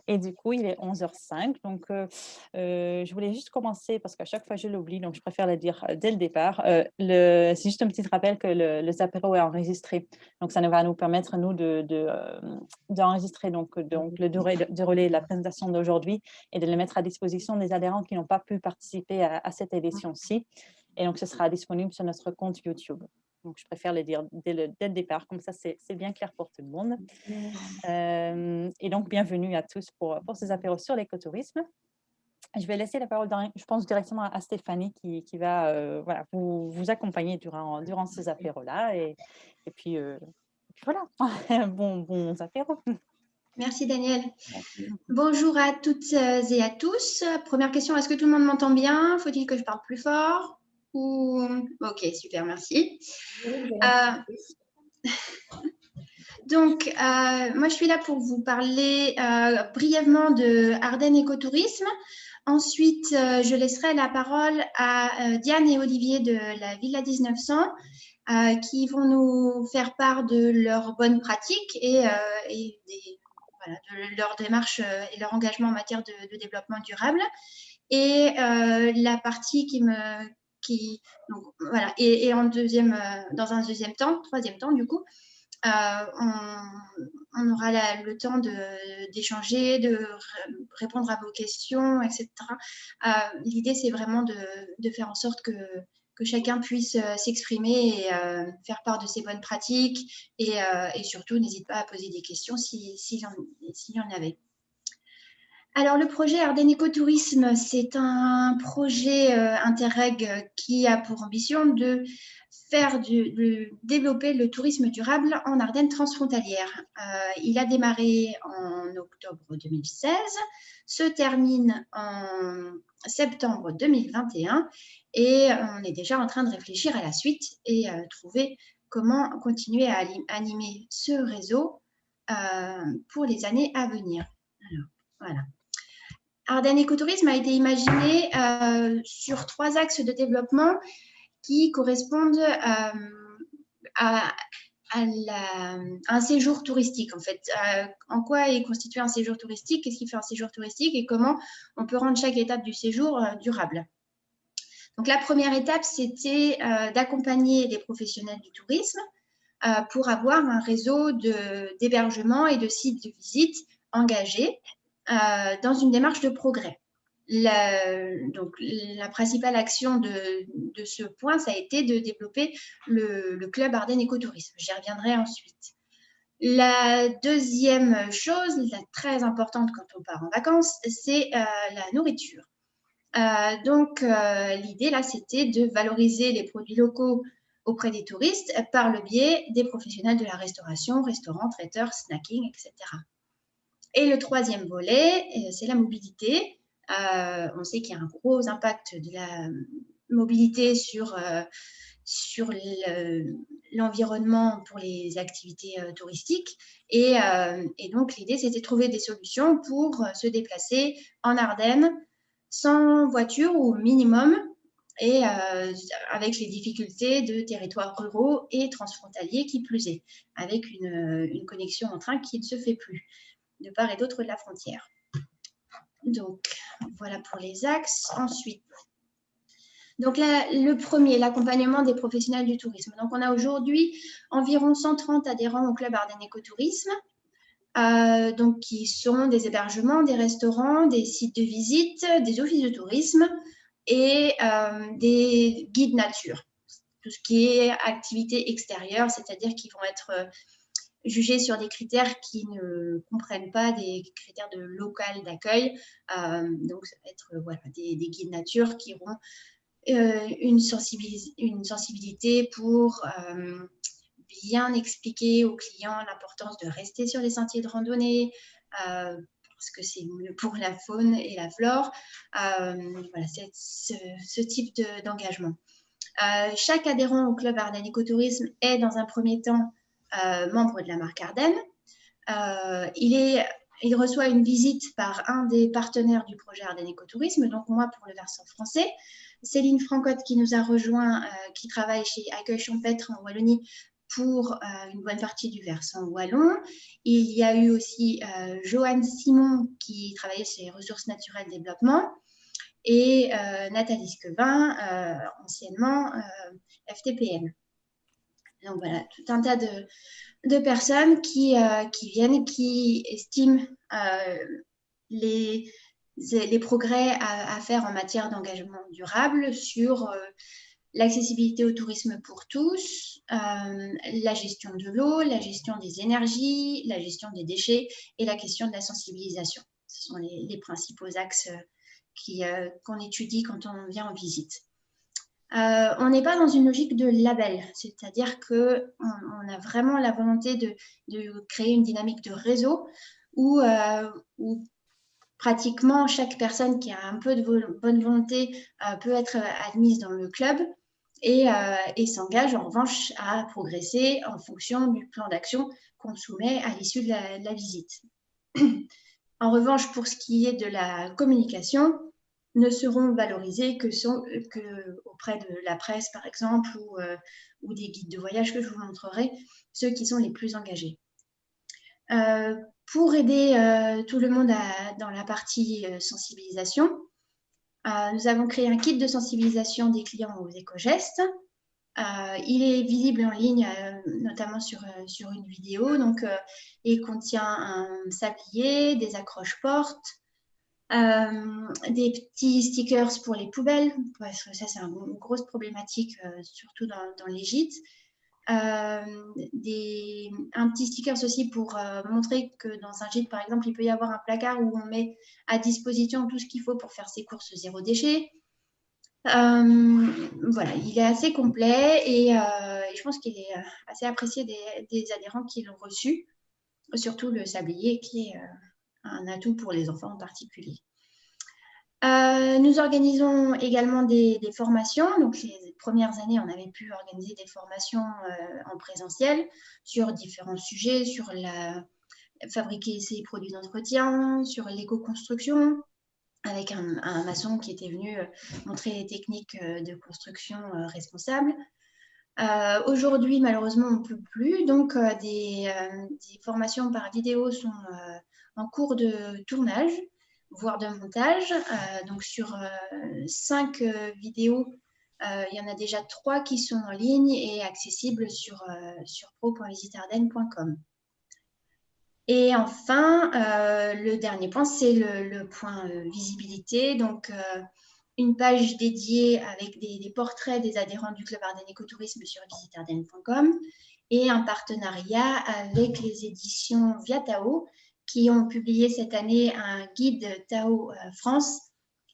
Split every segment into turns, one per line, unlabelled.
Et du coup, il est 11h05. Donc, je voulais juste commencer parce qu'à chaque fois, je l'oublie, donc je préfère le dire dès le départ. C'est juste un petit rappel que le apéro est enregistré. Donc, ça nous va nous permettre, nous, d'enregistrer donc le déroulé de la présentation d'aujourd'hui et de le mettre à disposition des adhérents qui n'ont pas pu participer à cette édition-ci. Et donc, ce sera disponible sur notre compte YouTube. Donc, je préfère le dire dès le départ, comme ça, c'est bien clair pour tout le monde. Et donc, bienvenue à tous pour ces apéros sur l'écotourisme. Je vais laisser la parole, je pense, directement à Stéphanie qui va voilà, vous accompagner durant ces apéros-là. Et puis, voilà, bons apéros.
Merci Daniel. Bonjour à toutes et à tous. Première question, est-ce que tout le monde m'entend bien? Faut-il que je parle plus fort? Ou... Ok, super, merci. Moi, je suis là pour vous parler brièvement de Ardennes Écotourisme. Ensuite, je laisserai la parole à Diane et Olivier de la Villa 1900 qui vont nous faire part de leurs bonnes pratiques et de leur démarche et leur engagement en matière de développement durable. Et la partie donc, voilà, et en dans un troisième temps, du coup, on aura le temps d'échanger, de répondre à vos questions, etc. L'idée, c'est vraiment de faire en sorte que chacun puisse s'exprimer et faire part de ses bonnes pratiques. Et surtout, n'hésite pas à poser des questions s'il y en avait. Alors, le projet Ardennes Écotourisme, c'est un projet Interreg qui a pour ambition de développer le tourisme durable en Ardennes transfrontalières. Il a démarré en octobre 2016, se termine en septembre 2021 et on est déjà en train de réfléchir à la suite et trouver comment continuer à animer ce réseau pour les années à venir. Alors, voilà. Ardennes Écotourisme a été imaginé sur 3 axes de développement qui correspondent à un séjour touristique, en fait. En quoi est constitué un séjour touristique? Qu'est-ce qui fait un séjour touristique? Et comment on peut rendre chaque étape du séjour durable? Donc, la première étape, c'était d'accompagner les professionnels du tourisme pour avoir un réseau d'hébergement et de sites de visite engagés dans une démarche de progrès. Donc, la principale action de ce point, ça a été de développer le club Ardennes Écotourisme. J'y reviendrai ensuite. La deuxième chose, très importante quand on part en vacances, c'est la nourriture. L'idée, là, c'était de valoriser les produits locaux auprès des touristes par le biais des professionnels de la restauration, restaurants, traiteurs, snacking, etc. Et le troisième volet, c'est la mobilité. On sait qu'il y a un gros impact de la mobilité sur l'environnement pour les activités touristiques. Et donc, l'idée, c'était de trouver des solutions pour se déplacer en Ardennes sans voiture ou au minimum, et avec les difficultés de territoires ruraux et transfrontaliers qui plus est, avec une connexion en train qui ne se fait plus de part et d'autre de la frontière. Donc, voilà pour les axes. Ensuite, donc le premier, l'accompagnement des professionnels du tourisme. Donc, on a aujourd'hui environ 130 adhérents au club Ardennes Écotourisme, donc qui sont des hébergements, des restaurants, des sites de visite, des offices de tourisme et des guides nature. Tout ce qui est activité extérieure, c'est-à-dire qui vont être jugés sur des critères qui ne comprennent pas des critères de local d'accueil. Donc, ça va être des guides nature qui auront une sensibilité pour bien expliquer aux clients l'importance de rester sur les sentiers de randonnée, parce que c'est mieux pour la faune et la flore. C'est ce type d'engagement. Chaque adhérent au club Ardennes Écotourisme est dans un premier temps membre de la marque Ardennes. Il reçoit une visite par un des partenaires du projet Ardennes Écotourisme, donc moi pour le versant français, Céline Francotte qui nous a rejoint, qui travaille chez Accueil Champêtre en Wallonie pour une bonne partie du versant wallon. Il y a eu aussi Joanne Simon qui travaillait sur les ressources naturelles développement et Nathalie Squevin, anciennement FTPM. Donc voilà, tout un tas de personnes qui viennent, qui estiment les progrès à faire en matière d'engagement durable sur l'accessibilité au tourisme pour tous, la gestion de l'eau, la gestion des énergies, la gestion des déchets et la question de la sensibilisation. Ce sont les principaux axes qu'on étudie quand on vient en visite. On n'est pas dans une logique de label, c'est-à-dire qu'on a vraiment la volonté de créer une dynamique de réseau où pratiquement chaque personne qui a un peu de bonne volonté peut être admise dans le club et s'engage en revanche à progresser en fonction du plan d'action qu'on soumet à l'issue de la visite. En revanche, pour ce qui est de la communication, ne seront valorisés que auprès de la presse, par exemple, ou des guides de voyage que je vous montrerai, ceux qui sont les plus engagés. Pour aider tout le monde dans la partie sensibilisation, nous avons créé un kit de sensibilisation des clients aux éco-gestes. Il est visible en ligne, notamment sur une vidéo. Donc, il contient un sablier, des accroches-portes, des petits stickers pour les poubelles, parce que ça, c'est une grosse problématique, surtout dans les gîtes. Un petit stickers aussi pour montrer que dans un gîte, par exemple, il peut y avoir un placard où on met à disposition tout ce qu'il faut pour faire ses courses zéro déchet. Voilà, il est assez complet et je pense qu'il est assez apprécié des adhérents qui l'ont reçu, surtout le sablier qui est un atout pour les enfants en particulier. Nous organisons également des formations. Donc, les premières années, on avait pu organiser des formations en présentiel sur différents sujets, sur fabriquer ses produits d'entretien, sur l'éco-construction, avec un maçon qui était venu montrer les techniques de construction responsables. Aujourd'hui, malheureusement, on ne peut plus. Donc, des formations par vidéo sont en cours de tournage, voire de montage. Donc, sur 5 vidéos, il y en a déjà 3 qui sont en ligne et accessibles sur pro.visiteardennes.com. Et enfin, le dernier point, c'est le point visibilité. Donc, une page dédiée avec des portraits des adhérents du Club Ardennes Écotourisme sur visiteardennes.com et un partenariat avec les éditions Via Tao qui ont publié cette année un guide Tao France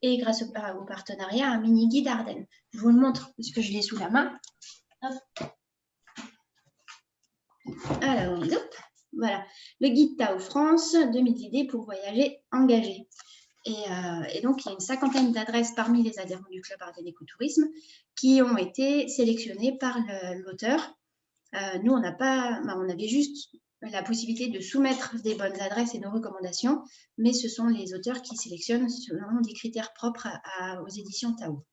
et grâce au partenariat, un mini-guide Ardennes. Je vous le montre parce que je l'ai sous la main. Hop. Alors, hop. Voilà, le guide Tao France, 2000 idées pour voyager engagé. Et donc, il y a une 50aine d'adresses parmi les adhérents du Club Ardennes Écotourisme qui ont été sélectionnées par l'auteur. Nous, on avait juste la possibilité de soumettre des bonnes adresses et nos recommandations, mais ce sont les auteurs qui sélectionnent selon des critères propres aux éditions Tao.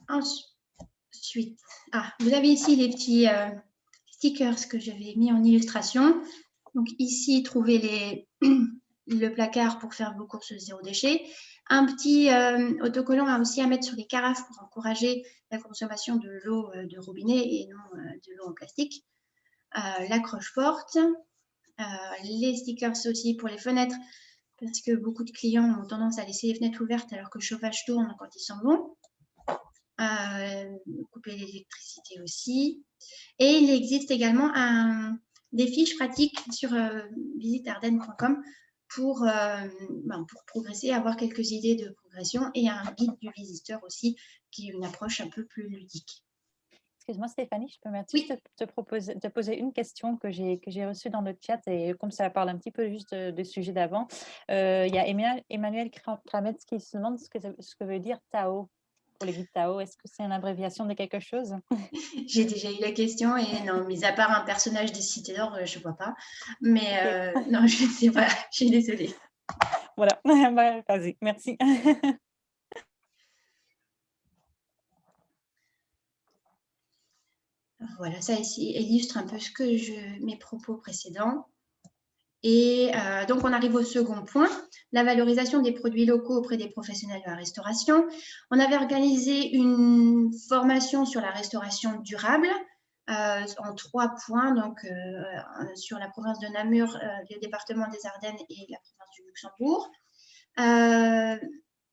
Ensuite, vous avez ici les petits stickers que j'avais mis en illustration. Donc ici, trouvez le placard pour faire vos courses zéro déchet. Un petit autocollant aussi à mettre sur les carafes pour encourager la consommation de l'eau de robinet et non de l'eau en plastique. L'accroche-porte. Les stickers aussi pour les fenêtres, parce que beaucoup de clients ont tendance à laisser les fenêtres ouvertes alors que le chauffage tourne quand ils sont bons. Couper l'électricité aussi. Et il existe également des fiches pratiques sur visiteardennes.com pour progresser, avoir quelques idées de progression et un guide du visiteur aussi qui est une approche un peu plus ludique.
Excuse-moi Stéphanie, je peux te poser une question que j'ai reçue dans le chat et comme ça parle un petit peu juste du sujet d'avant. Il y a Emmanuel Krametz qui se demande ce que veut dire Tao pour les guides Tao. Est-ce que c'est une abréviation de quelque chose?
J'ai déjà eu la question et non, mis à part un personnage des Cités d'Or, je ne vois pas. Mais non, je ne sais pas, je suis désolée.
Voilà, vas-y, merci.
Voilà, ça ici illustre un peu mes propos précédents. Et donc, on arrive au second point, la valorisation des produits locaux auprès des professionnels de la restauration. On avait organisé une formation sur la restauration durable en 3 points, donc sur la province de Namur, le département des Ardennes et la province du Luxembourg.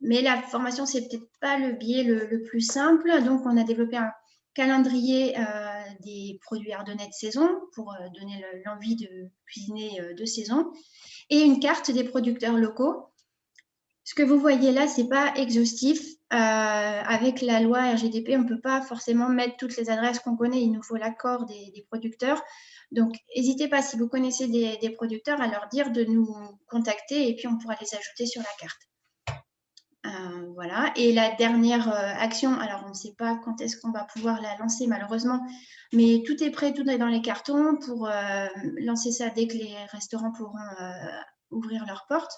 Mais la formation, c'est peut-être pas le biais le plus simple. Donc, on a développé un calendrier des produits ardennais de saison pour donner l'envie de cuisiner de saison et une carte des producteurs locaux. Ce que vous voyez là, c'est pas exhaustif. Avec la loi RGDP, on ne peut pas forcément mettre toutes les adresses qu'on connaît. Il nous faut l'accord des producteurs. Donc, n'hésitez pas, si vous connaissez des producteurs, à leur dire de nous contacter et puis on pourra les ajouter sur la carte. Voilà. Et la dernière action, alors on ne sait pas quand est-ce qu'on va pouvoir la lancer malheureusement, mais tout est prêt, tout est dans les cartons pour lancer ça dès que les restaurants pourront ouvrir leurs portes.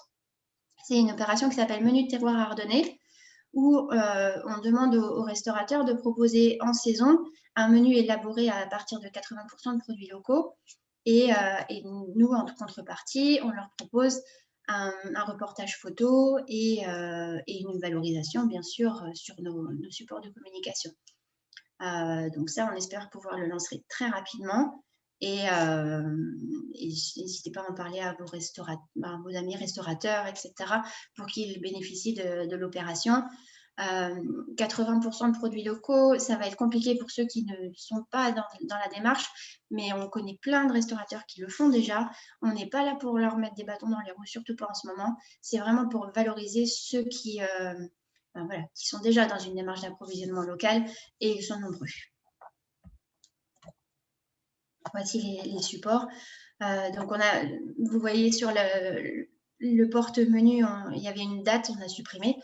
C'est une opération qui s'appelle Menu de terroir ardennais, où on demande aux restaurateurs de proposer en saison un menu élaboré à partir de 80% de produits locaux. Et nous, en contrepartie, on leur propose un reportage photo et une valorisation, bien sûr, sur nos supports de communication. Donc ça, on espère pouvoir le lancer très rapidement. Et n'hésitez pas à en parler à vos amis restaurateurs, etc., pour qu'ils bénéficient de l'opération. 80% de produits locaux, ça va être compliqué pour ceux qui ne sont pas dans la démarche, mais on connaît plein de restaurateurs qui le font déjà. On n'est pas là pour leur mettre des bâtons dans les roues, surtout pas en ce moment. C'est vraiment pour valoriser ceux qui sont déjà dans une démarche d'approvisionnement local, et ils sont nombreux. Voici les supports. Donc, vous voyez sur le porte-menu, il y avait une date, on a supprimé.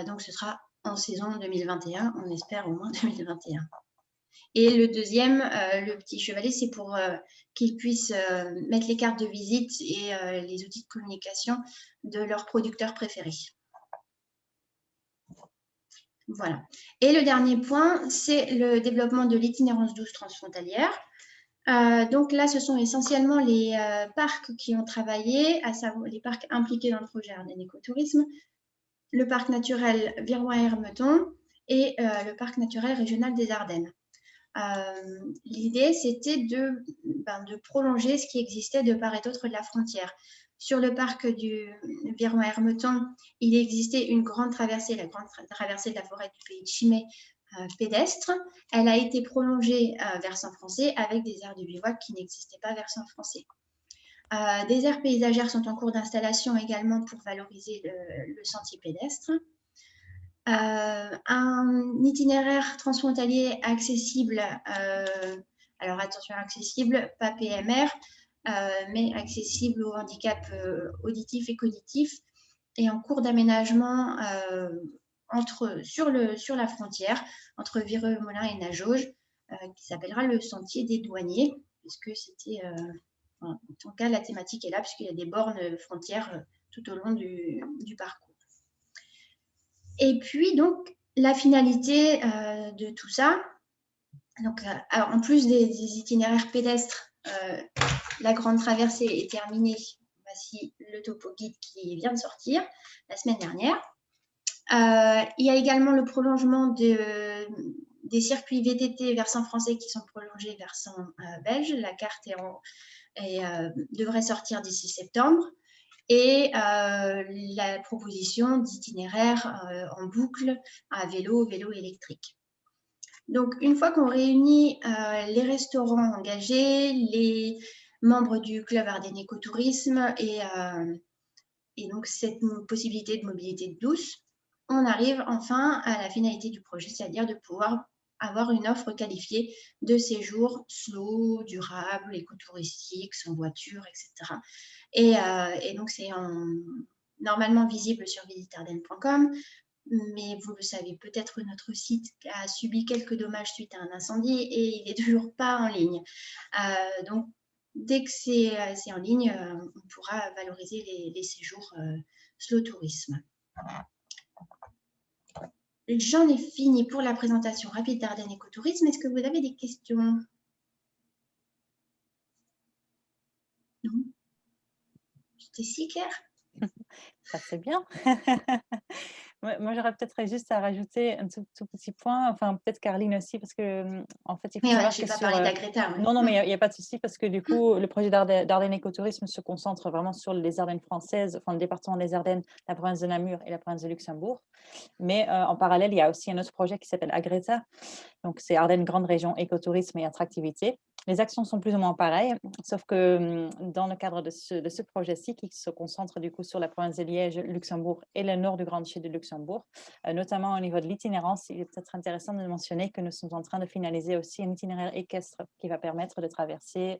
Donc, ce sera en saison 2021, on espère au moins 2021. Et le deuxième, le petit chevalet, c'est pour qu'ils puissent mettre les cartes de visite et les outils de communication de leurs producteurs préférés. Voilà. Et le dernier point, c'est le développement de l'itinérance douce transfrontalière. Donc là, ce sont essentiellement les parcs qui ont travaillé, à savoir les parcs impliqués dans le projet Ardennes Écotourisme, le parc naturel Viroin-Hermeton et le parc naturel régional des Ardennes. L'idée, c'était de prolonger ce qui existait de part et d'autre de la frontière. Sur le parc du Viroin-Hermeton, il existait une grande traversée, la grande traversée de la forêt du pays de Chimay, pédestre. Elle a été prolongée versant français avec des aires de bivouac qui n'existaient pas versant français. Des aires paysagères sont en cours d'installation également pour valoriser le sentier pédestre. Un itinéraire transfrontalier accessible, alors attention, accessible, pas PMR, mais accessible au handicap auditif et cognitif, et en cours d'aménagement sur la frontière entre Vireux-Molin et Najauge, qui s'appellera le sentier des douaniers, puisque c'était, en tout cas, la thématique est là, puisqu'il y a des bornes frontières tout au long du parcours. Et puis, donc, la finalité de tout ça, donc, alors, en plus des itinéraires pédestres, la grande traversée est terminée. Voici le topo guide qui vient de sortir la semaine dernière. Il y a également le prolongement des circuits VTT versant français qui sont prolongés versant belge. La carte devrait sortir d'ici septembre. Et la proposition d'itinéraires en boucle à vélo électrique. Donc, une fois qu'on réunit les restaurants engagés, les membres du club Ardennes Écotourisme et donc cette possibilité de mobilité douce, on arrive enfin à la finalité du projet, c'est-à-dire de pouvoir avoir une offre qualifiée de séjour slow, durable, écotouristique, sans voiture, etc. Et donc, c'est normalement visible sur visiteardennes.com, mais vous le savez peut-être, notre site a subi quelques dommages suite à un incendie et il n'est toujours pas en ligne. Donc, dès que c'est en ligne, on pourra valoriser les séjours slow tourisme. j'en ai fini pour la présentation rapide d'Ardennes Écotourisme. Est-ce que vous avez des questions? Non? C'était si clair?
Ça, c'est bien. Moi, j'aurais peut-être juste à rajouter un tout petit point, enfin peut-être Carline aussi, parce que en fait, il faut
Mais ouais,
savoir
je
que
n'ai pas
sur...
parlé d'Agreta. Ouais.
Non, non, mais il n'y a pas de souci, parce que du coup, le projet d'Ardennes Écotourisme se concentre vraiment sur les Ardennes françaises, enfin le département des Ardennes, la province de Namur et la province de Luxembourg. Mais en parallèle, il y a aussi un autre projet qui s'appelle Agreta. Donc, c'est Ardennes Grande Région Écotourisme et Attractivité. Les actions sont plus ou moins pareilles, sauf que dans le cadre de ce projet-ci, qui se concentre du coup sur la province de Liège, Luxembourg et le nord du Grand Duché de Luxembourg, notamment au niveau de l'itinérance, il est peut-être intéressant de mentionner que nous sommes en train de finaliser aussi un itinéraire équestre qui va permettre de traverser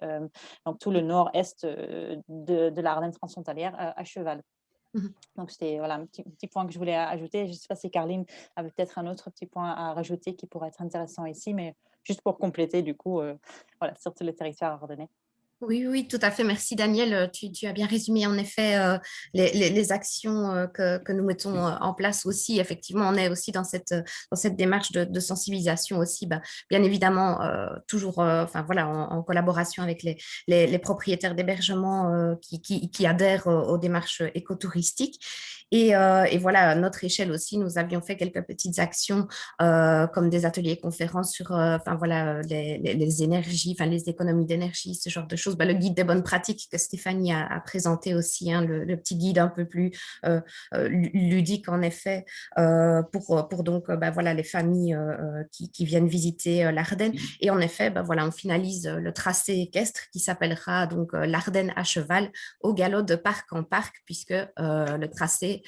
donc tout le nord-est de l'Ardenne transfrontalière à cheval. Donc, c'était voilà, un petit point que je voulais ajouter. Je ne sais pas si Carline avait peut-être un autre petit point à rajouter qui pourrait être intéressant ici, mais juste pour compléter, du coup, voilà, sur tout le territoire ardennais.
Oui, oui, tout à fait. Merci, Daniel. Tu as bien résumé en effet les actions que nous mettons en place aussi. Effectivement, on est aussi dans cette démarche de sensibilisation aussi, bien évidemment, toujours enfin, voilà, en collaboration avec les propriétaires d'hébergement qui adhèrent aux démarches écotouristiques. Et voilà, à notre échelle aussi, nous avions fait quelques petites actions comme des ateliers conférences sur enfin, voilà, les énergies, enfin, les économies d'énergie, ce genre de choses. Le guide des bonnes pratiques que Stéphanie a présenté aussi, hein, le petit guide un peu plus ludique en effet pour donc voilà, les familles qui viennent visiter l'Ardenne. Et en effet, voilà, on finalise le tracé équestre qui s'appellera donc l'Ardenne à cheval au galop de parc en parc, puisque le tracé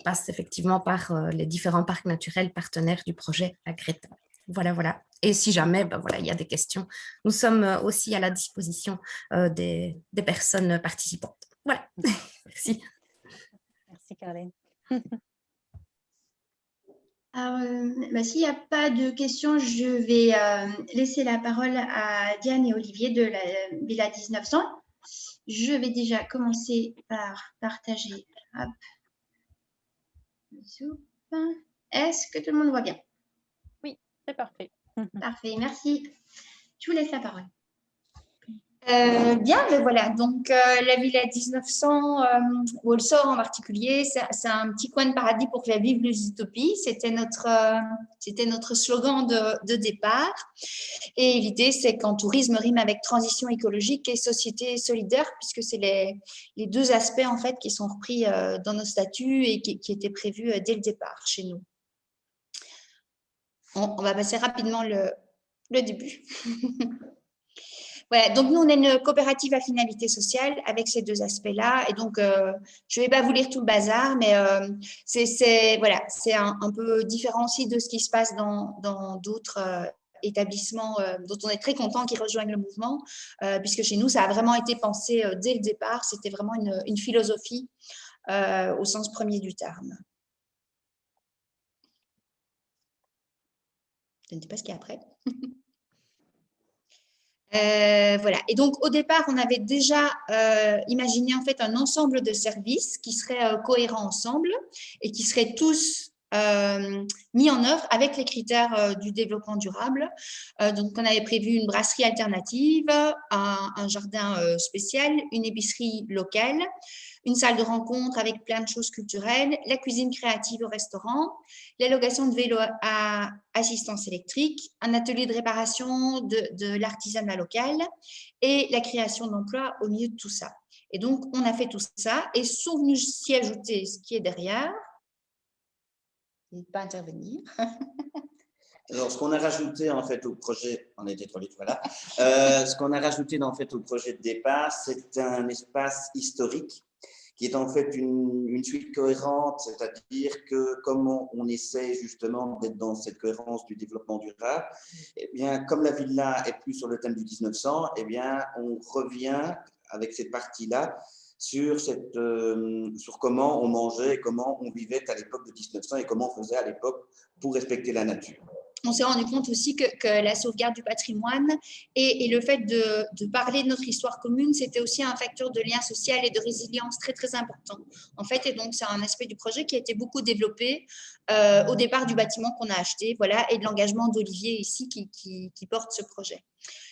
passe effectivement par les différents parcs naturels partenaires du projet Agreta. Voilà, voilà. Et si jamais, voilà, il y a des questions, nous sommes aussi à la disposition des personnes participantes. Voilà. Merci.
Merci, Caroline.
S'il n'y a pas de questions, je vais laisser la parole à Diane et Olivier de la Villa 1900. Je vais déjà commencer par partager. Hop. Est-ce que tout le monde voit bien?
Oui, c'est parfait.
Parfait, merci. Je vous laisse la parole.
Bien, ben voilà. Donc, la Villa 1900, Walsall en particulier, c'est un petit coin de paradis pour faire vivre les utopies. C'était notre slogan de départ. Et l'idée, c'est qu'en tourisme rime avec transition écologique et société solidaire, puisque c'est les deux aspects en fait qui sont repris dans nos statuts et qui étaient prévus dès le départ chez nous. On va passer rapidement le début. Voilà, donc nous, on est une coopérative à finalité sociale avec ces deux aspects-là. Et donc, je ne vais pas vous lire tout le bazar, mais voilà, c'est un peu différent aussi de ce qui se passe dans d'autres établissements dont on est très content qu'ils rejoignent le mouvement, puisque chez nous, ça a vraiment été pensé dès le départ. C'était vraiment une philosophie au sens premier du terme. Je ne sais pas ce qu'il y a après. Voilà. Et donc, au départ, on avait déjà imaginé en fait un ensemble de services qui seraient cohérents ensemble et qui seraient tous mis en œuvre avec les critères du développement durable. Donc, on avait prévu une brasserie alternative, un jardin spécial, une épicerie locale, une salle de rencontre avec plein de choses culturelles, la cuisine créative au restaurant, la location de vélos à assistance électrique, un atelier de réparation de l'artisanat local et la création d'emplois au milieu de tout ça. Et donc, on a fait tout ça et sont venus s'y ajouter ce qui est derrière. N'hésitez pas à intervenir.
Alors, ce qu'on a rajouté en fait au projet, on était trop vite, voilà. Ce qu'on a rajouté en fait au projet de départ, c'est un espace historique qui est en fait une suite cohérente, c'est-à-dire que comme on essaie justement d'être dans cette cohérence du développement durable, eh bien, comme la villa est plus sur le thème du 1900, eh bien, on revient avec cette partie-là sur comment on mangeait et comment on vivait à l'époque de 1900 et comment on faisait à l'époque pour respecter la nature.
on s'est rendu compte aussi que la sauvegarde du patrimoine et le fait de parler de notre histoire commune, c'était aussi un facteur de lien social et de résilience très, très important. En fait, et donc, c'est un aspect du projet qui a été beaucoup développé au départ du bâtiment qu'on a acheté, voilà, et de l'engagement d'Olivier ici qui porte ce projet.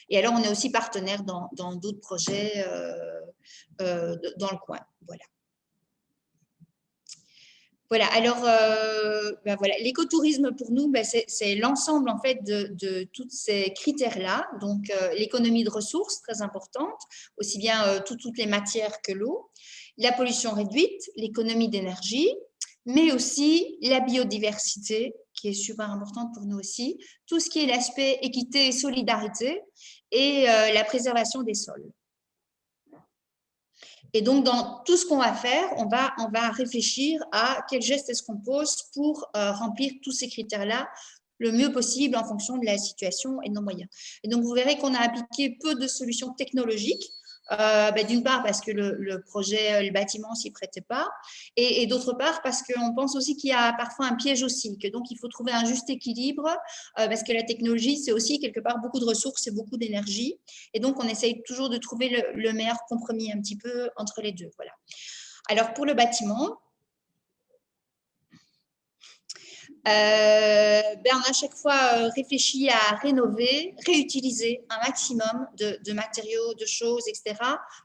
Et alors, on est aussi partenaire dans d'autres projets dans le coin. Voilà. Voilà, alors voilà, l'écotourisme pour nous, c'est l'ensemble en fait de tous ces critères-là. Donc, l'économie de ressources, très importante, aussi bien toutes les matières que l'eau, la pollution réduite, l'économie d'énergie, mais aussi la biodiversité, qui est super importante pour nous aussi, tout ce qui est l'aspect équité et solidarité, et la préservation des sols. Et donc, dans tout ce qu'on va faire, on va réfléchir à quel geste est-ce qu'on pose pour remplir tous ces critères-là le mieux possible en fonction de la situation et de nos moyens. Et donc, vous verrez qu'on a appliqué peu de solutions technologiques. D'une part parce que le projet, le bâtiment s'y prêtait pas, et d'autre part parce qu'on pense aussi qu'il y a parfois un piège aussi, que donc il faut trouver un juste équilibre, parce que la technologie, c'est aussi quelque part beaucoup de ressources et beaucoup d'énergie, et donc on essaye toujours de trouver le meilleur compromis un petit peu entre les deux. Voilà. Alors pour le bâtiment, on a à chaque fois réfléchi à rénover, réutiliser un maximum de matériaux, de choses, etc.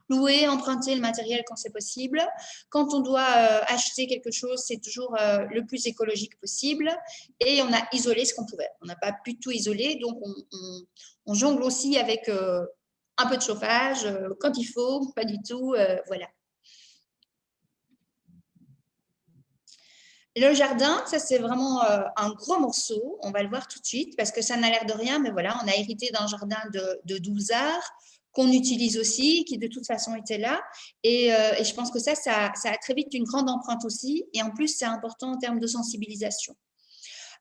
Louer, emprunter le matériel quand c'est possible. Quand on doit acheter quelque chose, c'est toujours le plus écologique possible. Et on a isolé ce qu'on pouvait. On n'a pas pu tout isoler, donc on jongle aussi avec un peu de chauffage quand il faut, pas du tout, voilà. Le jardin, ça c'est vraiment un gros morceau, on va le voir tout de suite parce que ça n'a l'air de rien, mais voilà, on a hérité d'un jardin de 12 arts qu'on utilise aussi, qui de toute façon était là, et je pense que ça a très vite une grande empreinte aussi, et en plus c'est important en termes de sensibilisation.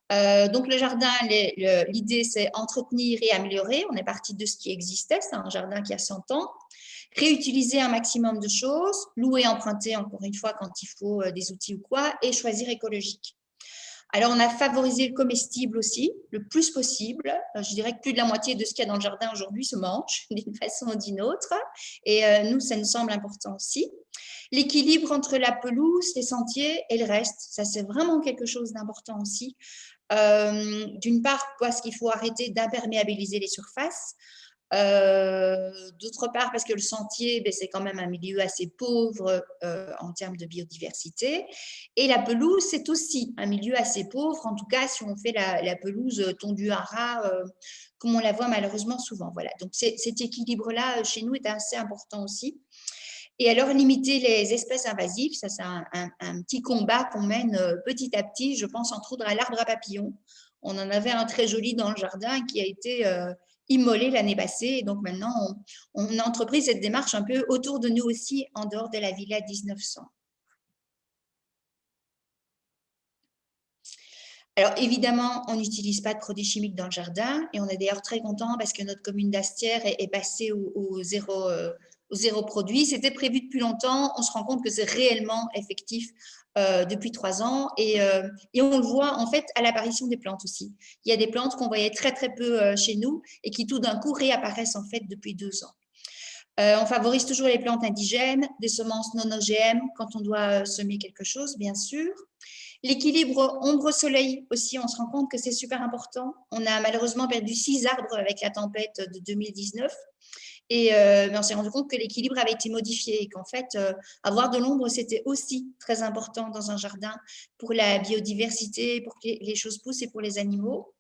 Donc le jardin, l'idée c'est entretenir et améliorer, on est parti de ce qui existait, c'est un jardin qui a 100 ans, réutiliser un maximum de choses, louer, emprunter encore une fois quand il faut des outils ou quoi, et choisir écologique. Alors, on a favorisé le comestible aussi, le plus possible. Je dirais que plus de la moitié de ce qu'il y a dans le jardin aujourd'hui se mange d'une façon ou d'une autre. Et nous, ça nous semble important aussi. L'équilibre entre la pelouse, les sentiers et le reste, ça c'est vraiment quelque chose d'important aussi. D'une part, parce qu'il faut arrêter d'imperméabiliser les surfaces. D'autre part, parce que le sentier, c'est quand même un milieu assez pauvre en termes de biodiversité. Et la pelouse, c'est aussi un milieu assez pauvre, en tout cas si on fait la pelouse tondue à ras, comme on la voit malheureusement souvent. Voilà. Donc cet équilibre-là, chez nous, est assez important aussi. Et alors, limiter les espèces invasives, ça c'est un petit combat qu'on mène petit à petit. Je pense entre autres à l'arbre à papillons. On en avait un très joli dans le jardin qui a été immolé l'année passée. Et donc maintenant, on a entrepris cette démarche un peu autour de nous aussi, en dehors de la Villa 1900. Alors évidemment, on n'utilise pas de produits chimiques dans le jardin et on est d'ailleurs très content parce que notre commune d'Astières est passée au zéro produit. C'était prévu depuis longtemps. On se rend compte que c'est réellement effectif depuis 3 ans et on le voit en fait à l'apparition des plantes aussi. Il y a des plantes qu'on voyait très très peu chez nous et qui tout d'un coup réapparaissent en fait depuis 2 ans. On favorise toujours les plantes indigènes, des semences non OGM quand on doit semer quelque chose, bien sûr. L'équilibre ombre-soleil aussi, on se rend compte que c'est super important. On a malheureusement perdu 6 arbres avec la tempête de 2019. Mais on s'est rendu compte que l'équilibre avait été modifié et qu'en fait, avoir de l'ombre, c'était aussi très important dans un jardin pour la biodiversité, pour que les choses poussent et pour les animaux.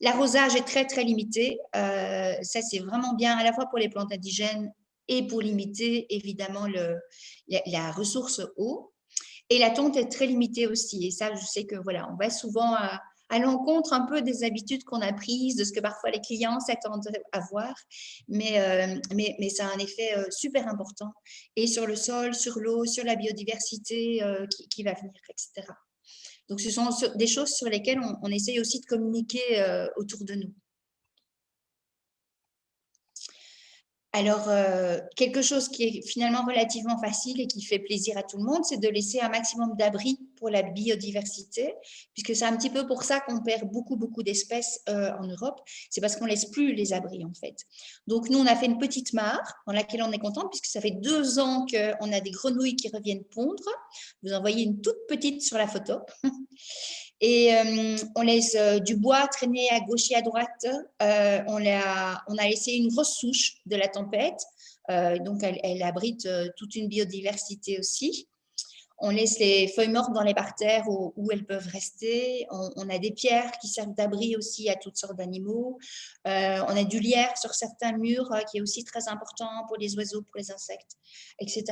L'arrosage est très, très limité. Ça, c'est vraiment bien à la fois pour les plantes indigènes et pour limiter évidemment la ressource eau. Et la tonte est très limitée aussi. Et ça, je sais que voilà, on va souvent à l'encontre un peu des habitudes qu'on a prises, de ce que parfois les clients s'attendent à voir. Mais ça a un effet super important. Et sur le sol, sur l'eau, sur la biodiversité qui va venir, etc. Donc, ce sont des choses sur lesquelles on essaye aussi de communiquer autour de nous. Alors, quelque chose qui est finalement relativement facile et qui fait plaisir à tout le monde, c'est de laisser un maximum d'abri pour la biodiversité, puisque c'est un petit peu pour ça qu'on perd beaucoup, beaucoup d'espèces en Europe. C'est parce qu'on ne laisse plus les abris, en fait. Donc, nous, on a fait une petite mare dans laquelle on est content, puisque ça fait 2 ans qu'on a des grenouilles qui reviennent pondre. Vous en voyez une toute petite sur la photo. Et on laisse du bois traîner à gauche et à droite. On a laissé une grosse souche de la tempête. Donc, elle abrite toute une biodiversité aussi. On laisse les feuilles mortes dans les parterres où elles peuvent rester. On a des pierres qui servent d'abri aussi à toutes sortes d'animaux. On a du lierre sur certains murs qui est aussi très important pour les oiseaux, pour les insectes, etc.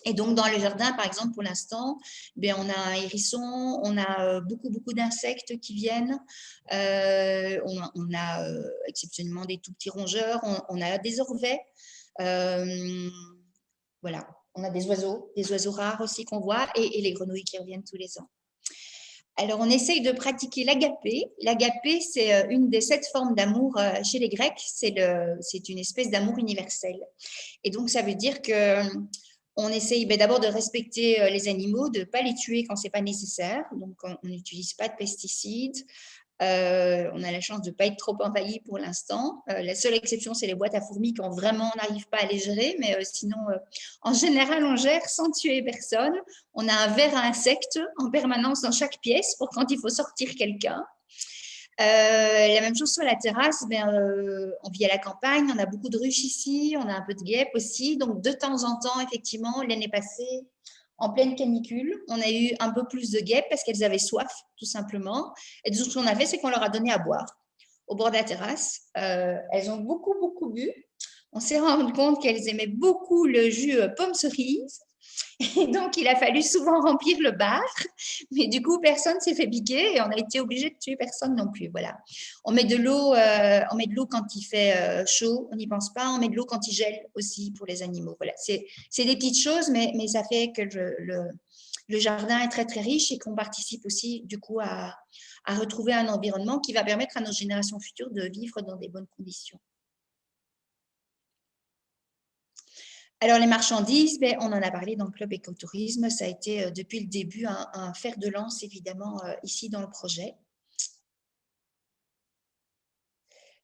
Et donc, dans le jardin, par exemple, pour l'instant, on a un hérisson, on a beaucoup, beaucoup d'insectes qui viennent. On a exceptionnellement des tout petits rongeurs. On a des orvets. Voilà. On a des oiseaux rares aussi qu'on voit et les grenouilles qui reviennent tous les ans. Alors, on essaye de pratiquer l'agapé. L'agapé, c'est une des 7 formes d'amour chez les Grecs. C'est une espèce d'amour universel. Et donc, ça veut dire que on essaye d'abord de respecter les animaux, de ne pas les tuer quand ce n'est pas nécessaire. Donc, on n'utilise pas de pesticides. On a la chance de ne pas être trop envahi pour l'instant. La seule exception, c'est les boîtes à fourmis quand vraiment on n'arrive pas à les gérer. Mais sinon, en général, on gère sans tuer personne. On a un verre à insectes en permanence dans chaque pièce pour quand il faut sortir quelqu'un. La même chose sur la terrasse, on vit à la campagne, on a beaucoup de ruches ici, on a un peu de guêpes aussi. Donc, de temps en temps, effectivement, l'année passée, en pleine canicule, on a eu un peu plus de guêpes parce qu'elles avaient soif, tout simplement. Et donc, ce qu'on a fait, c'est qu'on leur a donné à boire au bord de la terrasse. Elles ont beaucoup, beaucoup bu. On s'est rendu compte qu'elles aimaient beaucoup le jus pomme cerise. Et donc, il a fallu souvent remplir le bar. Mais du coup, personne ne s'est fait piquer et on a été obligé de tuer personne non plus. Voilà. On met de l'eau quand il fait chaud, on n'y pense pas. On met de l'eau quand il gèle aussi pour les animaux. Voilà. C'est des petites choses, mais ça fait que le jardin est très, très riche et qu'on participe aussi, du coup, à retrouver un environnement qui va permettre à nos générations futures de vivre dans des bonnes conditions. Alors, les marchandises, on en a parlé dans le Club Écotourisme. Ça a été depuis le début un fer de lance, évidemment, ici dans le projet.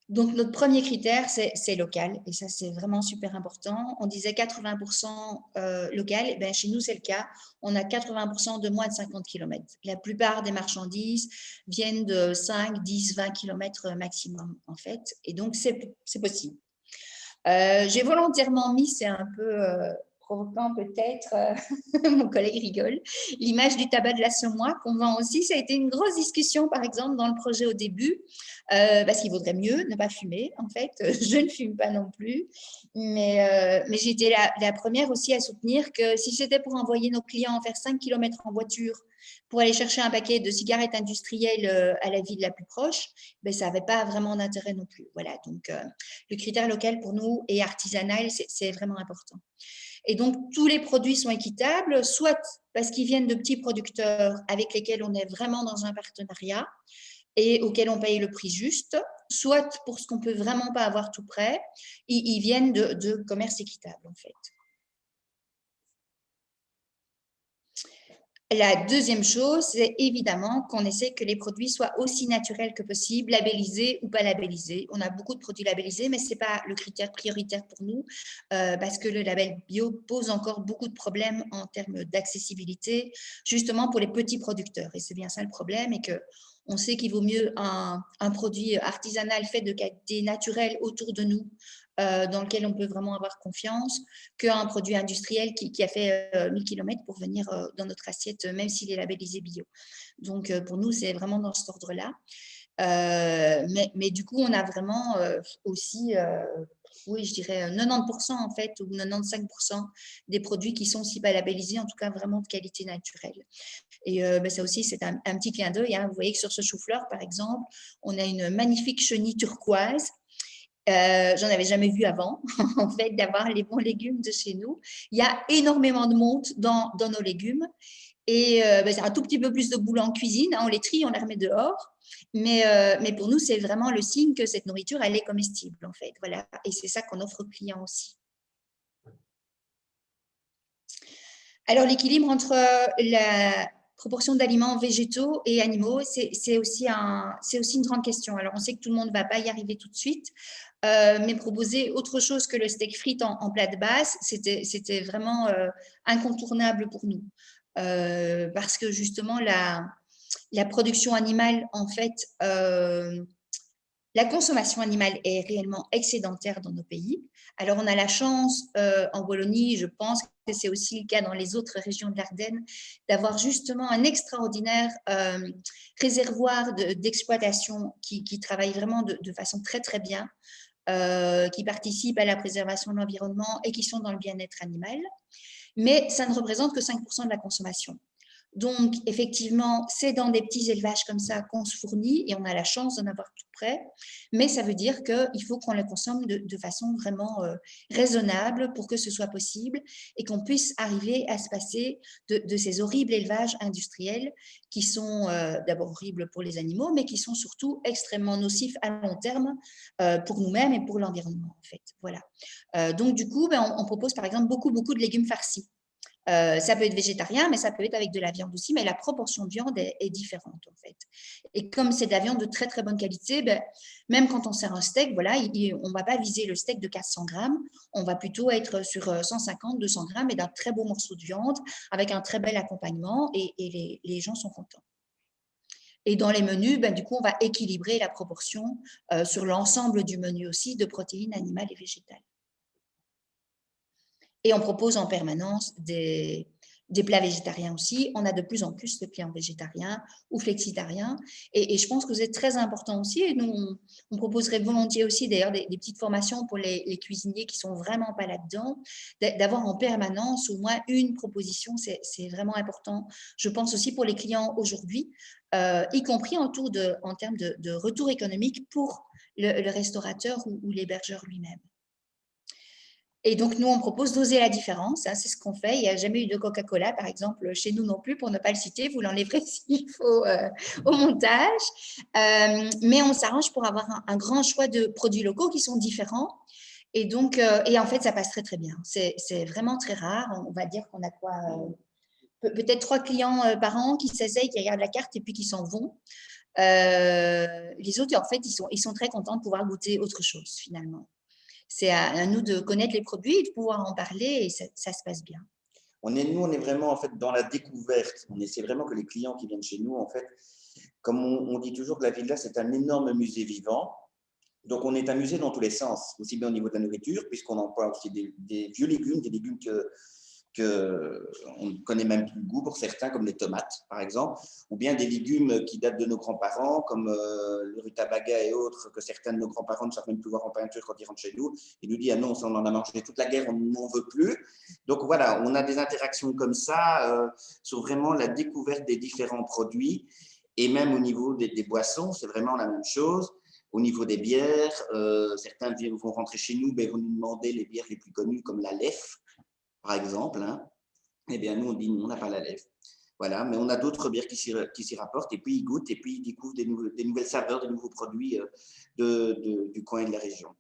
Donc, notre premier critère, c'est local. Et ça, c'est vraiment super important. On disait 80% local. Chez nous, c'est le cas. On a 80% de moins de 50 km. La plupart des marchandises viennent de 5, 10, 20 km maximum, en fait. Et donc, c'est possible. J'ai volontairement mis, c'est un peu provoquant peut-être, mon collègue rigole, l'image du tabac de l'assommoir qu'on vend aussi. Ça a été une grosse discussion, par exemple, dans le projet au début, parce qu'il vaudrait mieux ne pas fumer, en fait. Je ne fume pas non plus, mais j'ai été la première aussi à soutenir que si c'était pour envoyer nos clients faire 5 km en voiture pour aller chercher un paquet de cigarettes industrielles à la ville la plus proche, ça n'avait pas vraiment d'intérêt non plus. Voilà, donc le critère local pour nous et artisanal, c'est vraiment important. Et donc, tous les produits sont équitables, soit parce qu'ils viennent de petits producteurs avec lesquels on est vraiment dans un partenariat et auxquels on paye le prix juste, soit pour ce qu'on ne peut vraiment pas avoir tout près, ils viennent de commerce équitable, en fait. La deuxième chose, c'est évidemment qu'on essaie que les produits soient aussi naturels que possible, labellisés ou pas labellisés. On a beaucoup de produits labellisés, mais ce n'est pas le critère prioritaire pour nous parce que le label bio pose encore beaucoup de problèmes en termes d'accessibilité, justement pour les petits producteurs. Et c'est bien ça le problème, et qu'on sait qu'il vaut mieux un produit artisanal fait de qualité naturelle autour de nous, dans lequel on peut vraiment avoir confiance, qu'un produit industriel qui a fait 1000 km pour venir dans notre assiette, même s'il est labellisé bio. Donc, pour nous, c'est vraiment dans cet ordre-là. Mais du coup, on a vraiment aussi, oui, je dirais 90% en fait, ou 95% des produits qui sont aussi pas labellisés, en tout cas vraiment de qualité naturelle. Et ça aussi, c'est un petit clin d'œil. Hein. Vous voyez que sur ce chou-fleur, par exemple, on a une magnifique chenille turquoise. J'en avais jamais vu avant, en fait, d'avoir les bons légumes de chez nous. Il y a énormément de monde dans nos légumes. Et c'est un tout petit peu plus de boulot en cuisine. Hein, on les trie, on les remet dehors. Mais pour nous, c'est vraiment le signe que cette nourriture, elle est comestible, en fait. Voilà. Et c'est ça qu'on offre aux clients aussi. Alors, l'équilibre entre proportion d'aliments végétaux et animaux, c'est aussi une grande question. Alors, on sait que tout le monde ne va pas y arriver tout de suite, mais proposer autre chose que le steak frites en plat de base, c'était vraiment incontournable pour nous. Parce que justement, la production animale, en fait, la consommation animale est réellement excédentaire dans nos pays. Alors, on a la chance en Wallonie, je pense que c'est aussi le cas dans les autres régions de l'Ardenne, d'avoir justement un extraordinaire réservoir d'exploitation qui travaille vraiment de façon très, très bien, qui participent à la préservation de l'environnement et qui sont dans le bien-être animal. Mais ça ne représente que 5% de la consommation. Donc, effectivement, c'est dans des petits élevages comme ça qu'on se fournit et on a la chance d'en avoir tout près. Mais ça veut dire qu'il faut qu'on le consomme de façon vraiment raisonnable pour que ce soit possible et qu'on puisse arriver à se passer de ces horribles élevages industriels qui sont d'abord horribles pour les animaux, mais qui sont surtout extrêmement nocifs à long terme pour nous-mêmes et pour l'environnement, en fait. Voilà. Donc, du coup, on propose par exemple beaucoup de légumes farcis. Ça peut être végétarien, mais ça peut être avec de la viande aussi, mais la proportion de viande est différente en fait. Et comme c'est de la viande de très très bonne qualité, même quand on sert un steak, voilà, on ne va pas viser le steak de 400 grammes, on va plutôt être sur 150, 200 grammes et d'un très beau morceau de viande avec un très bel accompagnement et les gens sont contents. Et dans les menus, du coup, on va équilibrer la proportion sur l'ensemble du menu aussi de protéines animales et végétales. Et on propose en permanence des plats végétariens aussi. On a de plus en plus de plats végétariens ou flexitariens. Et je pense que c'est très important aussi. Et nous, on proposerait volontiers aussi, d'ailleurs, des petites formations pour les cuisiniers qui ne sont vraiment pas là-dedans, d'avoir en permanence au moins une proposition. C'est vraiment important. Je pense aussi pour les clients aujourd'hui, y compris en termes de retour économique pour le restaurateur ou l'hébergeur lui-même. Et donc, nous, on propose d'oser la différence. Hein, c'est ce qu'on fait. Il n'y a jamais eu de Coca-Cola, par exemple, chez nous non plus, pour ne pas le citer. Vous l'enlèverez s'il faut au montage. Mais on s'arrange pour avoir un grand choix de produits locaux qui sont différents. Et donc, et en fait, ça passe très, très bien. C'est vraiment très rare. On va dire qu'on a quoi peut-être 3 clients par an qui s'essayent, qui regardent la carte et puis qui s'en vont. Les autres, en fait, ils sont très contents de pouvoir goûter autre chose, finalement. C'est à nous de connaître les produits et de pouvoir en parler et ça se passe bien.
On est vraiment en fait dans la découverte. On essaie vraiment que les clients qui viennent chez nous, en fait, comme on dit toujours que la villa, c'est un énorme musée vivant. Donc, on est un musée dans tous les sens, aussi bien au niveau de la nourriture, puisqu'on emploie aussi des vieux légumes, des légumes qu'on ne connaît même plus le goût pour certains, comme les tomates, par exemple, ou bien des légumes qui datent de nos grands-parents, comme le rutabaga et autres, que certains de nos grands-parents ne savent même plus voir en peinture quand ils rentrent chez nous. Ils nous disent « Ah non, ça, on en a mangé toute la guerre, on n'en veut plus ». Donc voilà, on a des interactions comme ça sur vraiment la découverte des différents produits, et même au niveau des boissons, c'est vraiment la même chose. Au niveau des bières, certains vont rentrer chez nous, vont nous demander les bières les plus connues, comme la Leffe, par exemple. Hein. Eh bien, nous, on dit on n'a pas la Leffe. Voilà, mais on a d'autres bières qui s'y rapportent, et puis ils goûtent, et puis ils découvrent des nouvelles saveurs, des nouveaux produits du coin et de la région.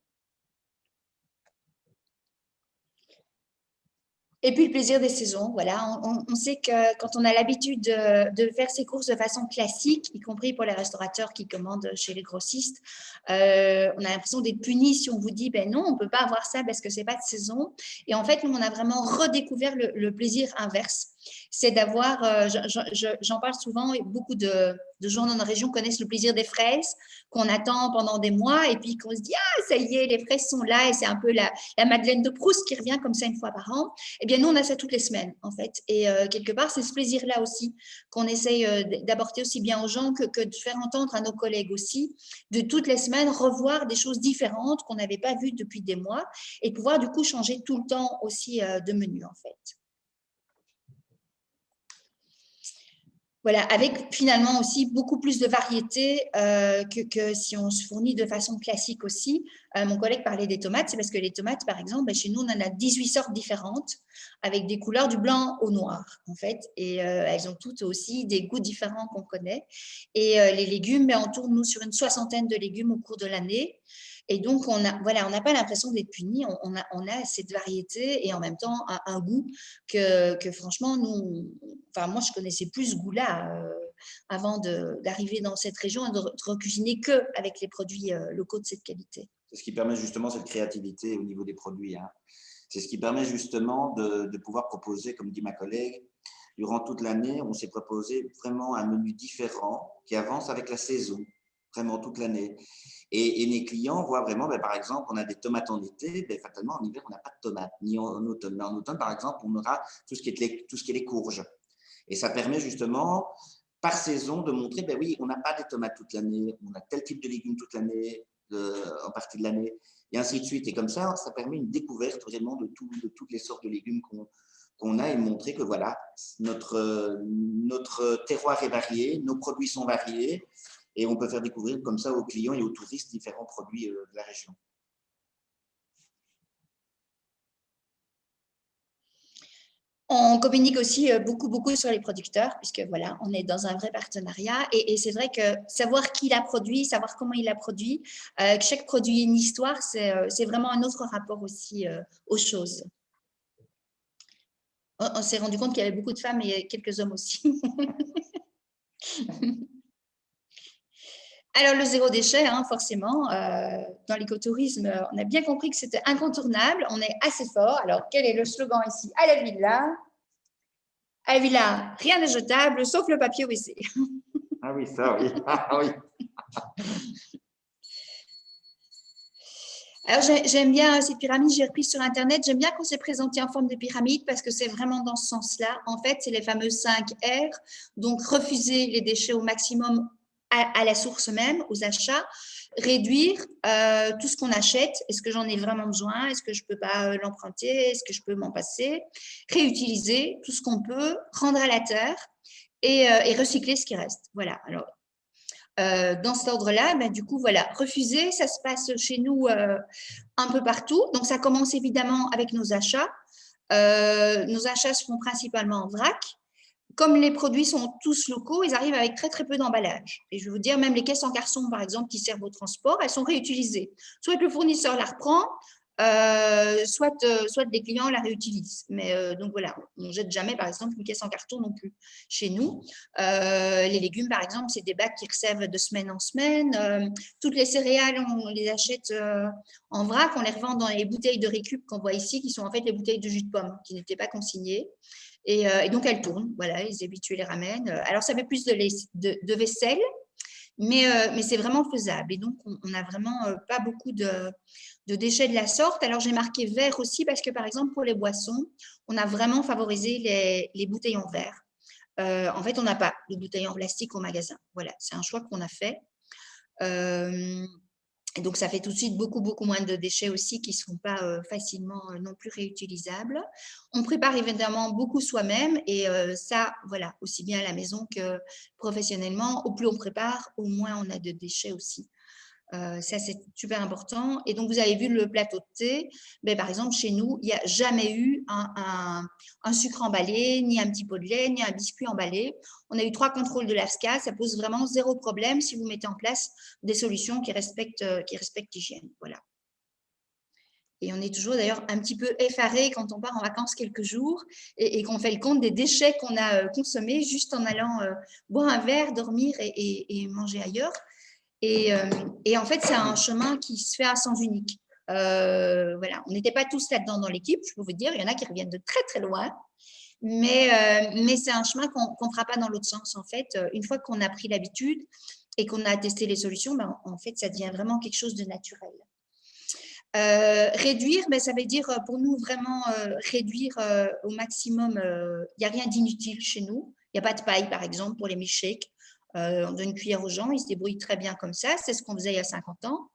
Et puis le plaisir des saisons, voilà. On sait que quand on a l'habitude de faire ses courses de façon classique, y compris pour les restaurateurs qui commandent chez les grossistes, on a l'impression d'être puni si on vous dit ben non, on ne peut pas avoir ça parce que ce n'est pas de saison. Et en fait, nous, on a vraiment redécouvert le plaisir inverse. C'est d'avoir, j'en parle souvent, et beaucoup de gens dans notre région connaissent le plaisir des fraises qu'on attend pendant des mois et puis qu'on se dit ah ça y est, les fraises sont là et c'est un peu la Madeleine de Proust qui revient comme ça une fois par an. Eh bien nous on a ça toutes les semaines en fait et quelque part c'est ce plaisir là aussi qu'on essaye d'apporter aussi bien aux gens que de faire entendre à nos collègues aussi, de toutes les semaines revoir des choses différentes qu'on n'avait pas vues depuis des mois et pouvoir du coup changer tout le temps aussi de menu en fait. Voilà, avec finalement aussi beaucoup plus de variété que si on se fournit de façon classique aussi. Mon collègue parlait des tomates, c'est parce que les tomates, par exemple, chez nous, on en a 18 sortes différentes avec des couleurs du blanc au noir, en fait. Et elles ont toutes aussi des goûts différents qu'on connaît. Et les légumes, on tourne, nous, sur une 60aine de légumes au cours de l'année. Et donc, on n'a pas l'impression d'être puni. On a cette variété et en même temps un goût que franchement, moi, je connaissais plus ce goût-là avant d'arriver dans cette région et de recuisiner qu'avec les produits locaux de cette qualité.
C'est ce qui permet justement cette créativité au niveau des produits. Hein. C'est ce qui permet justement de pouvoir proposer, comme dit ma collègue, durant toute l'année, on s'est proposé vraiment un menu différent qui avance avec la saison, vraiment toute l'année. Et les clients voient vraiment, par exemple, on a des tomates en été, fatalement en hiver, on n'a pas de tomates, ni en automne. Mais en automne, par exemple, on aura tout ce qui est les courges. Et ça permet justement, par saison, de montrer, oui, on n'a pas des tomates toute l'année, on a tel type de légumes toute l'année, en partie de l'année, et ainsi de suite. Et comme ça permet une découverte vraiment de toutes les sortes de légumes qu'on a et montrer que voilà, notre terroir est varié, nos produits sont variés et on peut faire découvrir comme ça aux clients et aux touristes différents produits de la région.
On communique aussi beaucoup sur les producteurs, puisque voilà, on est dans un vrai partenariat. Et c'est vrai que savoir qui l'a produit, savoir comment il l'a produit, que chaque produit ait une histoire, c'est vraiment un autre rapport aussi aux choses. On s'est rendu compte qu'il y avait beaucoup de femmes et quelques hommes aussi. Alors, le zéro déchet, forcément, dans l'écotourisme, on a bien compris que c'était incontournable. On est assez fort. Alors, quel est le slogan ici à la villa? À la villa, rien n'est jetable, sauf le papier WC.
Ah oui, ça, oui. Ah, oui.
Alors, j'aime bien ces pyramides, j'ai repris sur Internet. J'aime bien qu'on s'est présenté en forme de pyramide parce que c'est vraiment dans ce sens-là. En fait, c'est les fameux 5 R. Donc, refuser les déchets au maximum à la source même, aux achats. Réduire tout ce qu'on achète. Est-ce que j'en ai vraiment besoin? Est-ce que je ne peux pas l'emprunter? Est-ce que je peux m'en passer? Réutiliser tout ce qu'on peut, rendre à la terre et recycler ce qui reste. Voilà. Alors, dans cet ordre-là, du coup, voilà, refuser, ça se passe chez nous un peu partout. Donc, ça commence évidemment avec nos achats. Nos achats se font principalement en vrac. Comme les produits sont tous locaux, ils arrivent avec très, très peu d'emballage. Et je vais vous dire, même les caisses en carton, par exemple, qui servent au transport, elles sont réutilisées. Soit le fournisseur la reprend, soit les clients la réutilisent. Mais donc voilà, on ne jette jamais, par exemple, une caisse en carton non plus chez nous. Les légumes, par exemple, c'est des bacs qui reçoivent de semaine en semaine. Toutes les céréales, on les achète en vrac, on les revend dans les bouteilles de récup qu'on voit ici, qui sont en fait les bouteilles de jus de pomme, qui n'étaient pas consignées. Et donc, elles tournent, voilà, les habitués les ramènent. Alors, ça fait plus de vaisselle, mais c'est vraiment faisable. Et donc, on n'a vraiment pas beaucoup de déchets de la sorte. Alors, j'ai marqué vert aussi parce que, par exemple, pour les boissons, on a vraiment favorisé les bouteilles en verre. En fait, on n'a pas de bouteilles en plastique au magasin. Voilà, c'est un choix qu'on a fait. Et donc, ça fait tout de suite beaucoup moins de déchets aussi qui ne sont pas facilement non plus réutilisables. On prépare évidemment beaucoup soi-même et ça, voilà, aussi bien à la maison que professionnellement. Au plus on prépare, au moins on a de déchets aussi. Ça, c'est super important. Et donc, vous avez vu le plateau de thé. Par exemple, chez nous, il n'y a jamais eu un sucre emballé, ni un petit pot de lait, ni un biscuit emballé. On a eu 3 contrôles de l'AFSCA. Ça pose vraiment 0 problème si vous mettez en place des solutions qui respectent l'hygiène. Voilà. Et on est toujours d'ailleurs un petit peu effaré quand on part en vacances quelques jours et qu'on fait le compte des déchets qu'on a consommés juste en allant boire un verre, dormir et manger ailleurs. Et en fait, c'est un chemin qui se fait à sens unique. Voilà, on n'était pas tous là-dedans dans l'équipe, je peux vous dire. Il y en a qui reviennent de très, très loin. Mais c'est un chemin qu'on ne fera pas dans l'autre sens, en fait. Une fois qu'on a pris l'habitude et qu'on a testé les solutions, en fait, ça devient vraiment quelque chose de naturel. Réduire, ça veut dire pour nous vraiment réduire au maximum. Il n'y a rien d'inutile chez nous. Il n'y a pas de paille, par exemple, pour les milkshakes. On donne une cuillère aux gens, ils se débrouillent très bien comme ça. C'est ce qu'on faisait il y a 50 ans.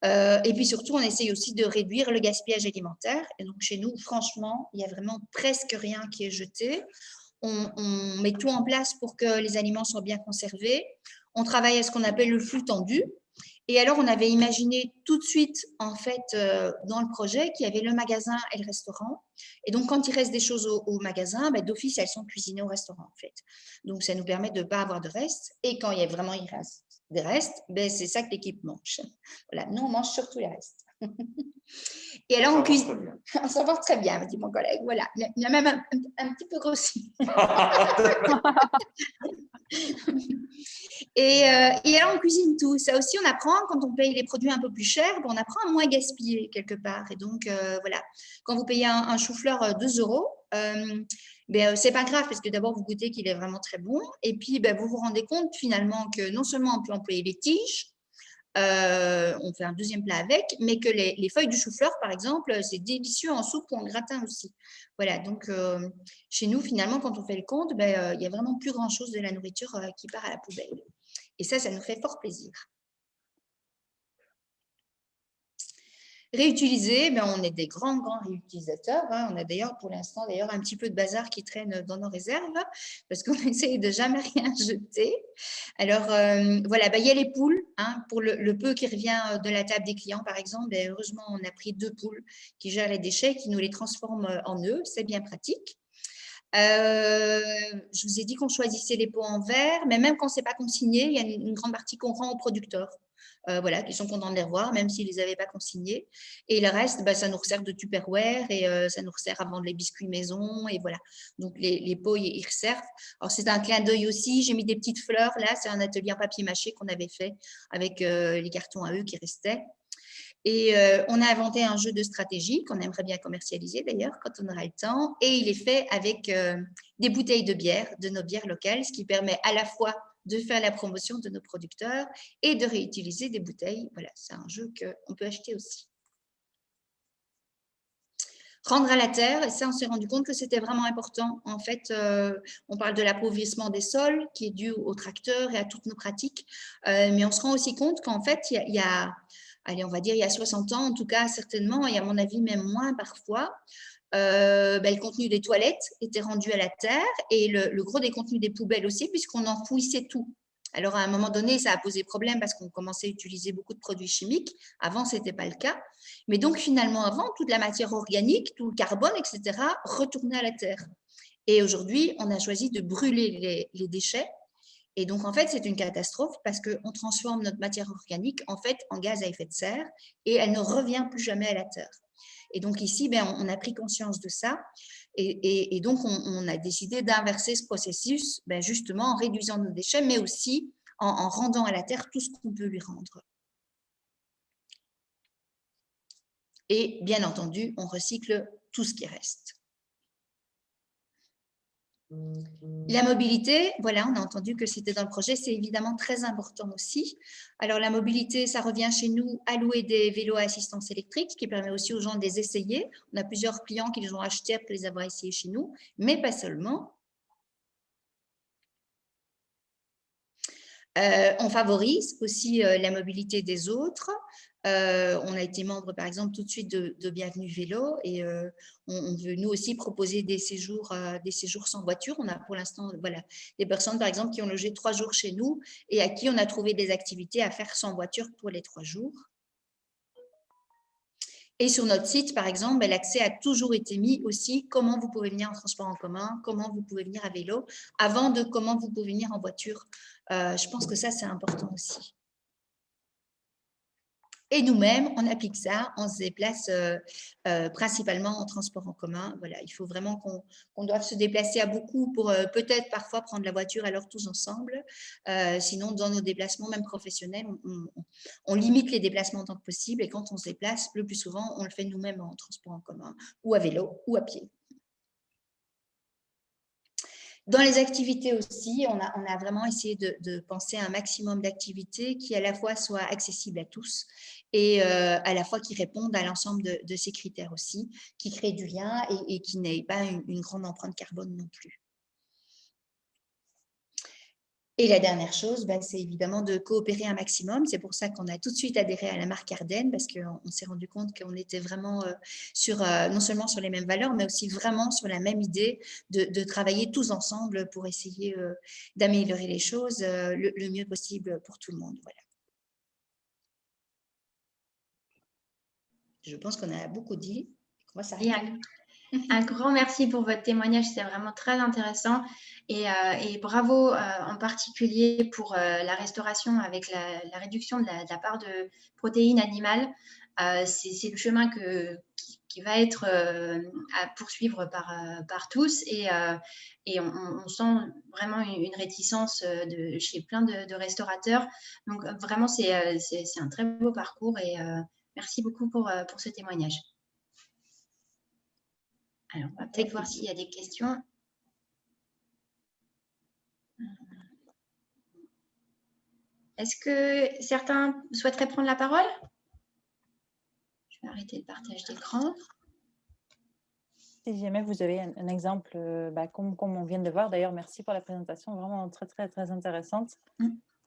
Et puis surtout, on essaye aussi de réduire le gaspillage alimentaire. Et donc, chez nous, franchement, il n'y a vraiment presque rien qui est jeté. On met tout en place pour que les aliments soient bien conservés. On travaille à ce qu'on appelle le flux tendu. Et alors, on avait imaginé tout de suite, en fait, dans le projet, qu'il y avait le magasin et le restaurant. Et donc, quand il reste des choses au magasin, d'office, elles sont cuisinées au restaurant, en fait. Donc, ça nous permet de ne pas avoir de reste. Et quand il reste des restes, ben, c'est ça que l'équipe mange. Voilà, nous, on mange surtout les restes. Et alors, on cuisine. On s'en porte très bien, me dit mon collègue. Voilà, il a même un petit peu grossi. Et alors, on cuisine tout. Ça aussi, on apprend, quand on paye les produits un peu plus chers, on apprend à moins gaspiller quelque part. Et donc, voilà, quand vous payez un chou-fleur 2 €, c'est pas grave parce que d'abord, vous goûtez qu'il est vraiment très bon. Et puis, vous vous rendez compte finalement que non seulement on peut employer les tiges, on fait un deuxième plat avec, mais que les feuilles du chou-fleur, par exemple, c'est délicieux en soupe ou en gratin aussi. Voilà, donc chez nous, finalement, quand on fait le compte, il n'y a vraiment plus grand-chose de la nourriture qui part à la poubelle. Et ça nous fait fort plaisir. Réutiliser, on est des grands réutilisateurs. Hein. On a d'ailleurs pour l'instant un petit peu de bazar qui traîne dans nos réserves parce qu'on essaye de jamais rien jeter. Alors voilà, il y a les poules. Hein, pour le peu qui revient de la table des clients, par exemple, heureusement, on a pris 2 poules qui gèrent les déchets, qui nous les transforment en œufs. C'est bien pratique. Je vous ai dit qu'on choisissait les pots en verre, mais même quand ce n'est pas consigné, il y a une grande partie qu'on rend aux producteurs. Voilà, qui sont contents de les revoir, même s'ils ne les avaient pas consignés. Et le reste, ça nous resserre de Tupperware et ça nous resserre à vendre les biscuits maison. Et voilà, donc les pots, ils resservent. Alors, c'est un clin d'œil aussi. J'ai mis des petites fleurs. Là, c'est un atelier en papier mâché qu'on avait fait avec les cartons à eux qui restaient. Et on a inventé un jeu de stratégie qu'on aimerait bien commercialiser d'ailleurs quand on aura le temps. Et il est fait avec des bouteilles de bière, de nos bières locales, ce qui permet à la fois de faire la promotion de nos producteurs et de réutiliser des bouteilles. Voilà, c'est un jeu qu'on peut acheter aussi. Rendre à la terre, et ça, on s'est rendu compte que c'était vraiment important. En fait, on parle de l'appauvrissement des sols qui est dû aux tracteurs et à toutes nos pratiques, mais on se rend aussi compte qu'en fait, il y a allez, on va dire il y a 60 ans, en tout cas certainement, et à mon avis même moins parfois, le contenu des toilettes était rendu à la terre et le gros des contenus des poubelles aussi, puisqu'on enfouissait tout. Alors, à un moment donné, ça a posé problème parce qu'on commençait à utiliser beaucoup de produits chimiques. Avant, ce n'était pas le cas. Mais donc, finalement, avant, toute la matière organique, tout le carbone, etc., retournait à la terre. Et aujourd'hui, on a choisi de brûler les déchets. Et donc, en fait, c'est une catastrophe parce qu'on transforme notre matière organique, en fait, en gaz à effet de serre et elle ne revient plus jamais à la terre. Et donc, ici, on a pris conscience de ça. Et donc, on a décidé d'inverser ce processus, justement en réduisant nos déchets, mais aussi en rendant à la terre tout ce qu'on peut lui rendre. Et bien entendu, on recycle tout ce qui reste. La mobilité, voilà, on a entendu que c'était dans le projet, c'est évidemment très important aussi. Alors, la mobilité, ça revient chez nous à louer des vélos à assistance électrique, ce qui permet aussi aux gens de les essayer. On a plusieurs clients qui les ont achetés après les avoir essayés chez nous, mais pas seulement. On favorise aussi la mobilité des autres. On a été membre, par exemple, tout de suite de Bienvenue Vélo et on veut nous aussi proposer des séjours sans voiture. On a pour l'instant des personnes, par exemple, qui ont logé 3 jours chez nous et à qui on a trouvé des activités à faire sans voiture pour les 3 jours. Et sur notre site, par exemple, l'accès a toujours été mis aussi comment vous pouvez venir en transport en commun, comment vous pouvez venir à vélo, avant de comment vous pouvez venir en voiture. Je pense que ça, c'est important aussi. Et nous-mêmes, on applique ça, on se déplace principalement en transport en commun. Voilà, il faut vraiment qu'on doive se déplacer à beaucoup pour peut-être parfois prendre la voiture alors tous ensemble. Sinon, dans nos déplacements, même professionnels, on limite les déplacements tant que possible. Et quand on se déplace, le plus souvent, on le fait nous-mêmes en transport en commun ou à vélo ou à pied. Dans les activités aussi, on a vraiment essayé de penser à un maximum d'activités qui à la fois soient accessibles à tous et à la fois qui répondent à l'ensemble de ces critères aussi, qui créent du lien et qui n'aient pas une grande empreinte carbone non plus. Et la dernière chose, c'est évidemment de coopérer un maximum. C'est pour ça qu'on a tout de suite adhéré à la marque Ardennes, parce qu'on s'est rendu compte qu'on était vraiment non seulement sur les mêmes valeurs, mais aussi vraiment sur la même idée de travailler tous ensemble pour essayer d'améliorer les choses le mieux possible pour tout le monde. Voilà. Je pense qu'on a beaucoup dit. On va s'arrêter.
Un grand merci pour votre témoignage, c'est vraiment très intéressant. Et bravo en particulier pour la restauration avec la réduction de la part de protéines animales. C'est le chemin qui va être à poursuivre par tous. Et on sent vraiment une réticence chez plein de restaurateurs. Donc vraiment, c'est un très beau parcours et merci beaucoup pour ce témoignage. Alors, on va peut-être voir s'il y a des questions. Est-ce que certains souhaiteraient prendre la parole? Je vais arrêter le partage d'écran.
Si jamais vous avez un exemple, comme on vient de le voir, d'ailleurs, merci pour la présentation, vraiment très, très, très intéressante.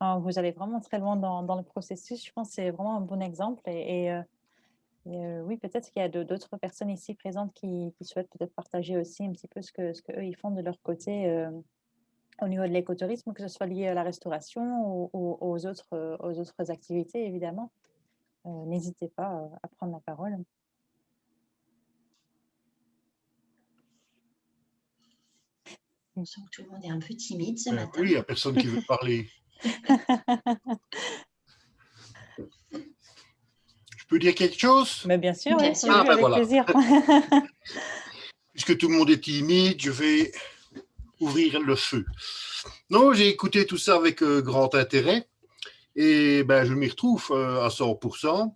Vous allez vraiment très loin dans le processus. Je pense que c'est vraiment un bon exemple. Oui, peut-être qu'il y a d'autres personnes ici présentes qui souhaitent peut-être partager aussi un petit peu ce que eux ils font de leur côté au niveau de l'écotourisme, que ce soit lié à la restauration ou aux autres activités, évidemment. N'hésitez pas à prendre la parole.
On sent que tout le monde est un peu timide ce matin.
Oui, il n'y a personne qui veut parler. Je peux dire quelque chose?
Mais bien sûr,
Bien
oui,
sûr.
avec
voilà.
plaisir.
Puisque tout le monde est timide, je vais ouvrir le feu. Non, j'ai écouté tout ça avec grand intérêt et je m'y retrouve à 100%.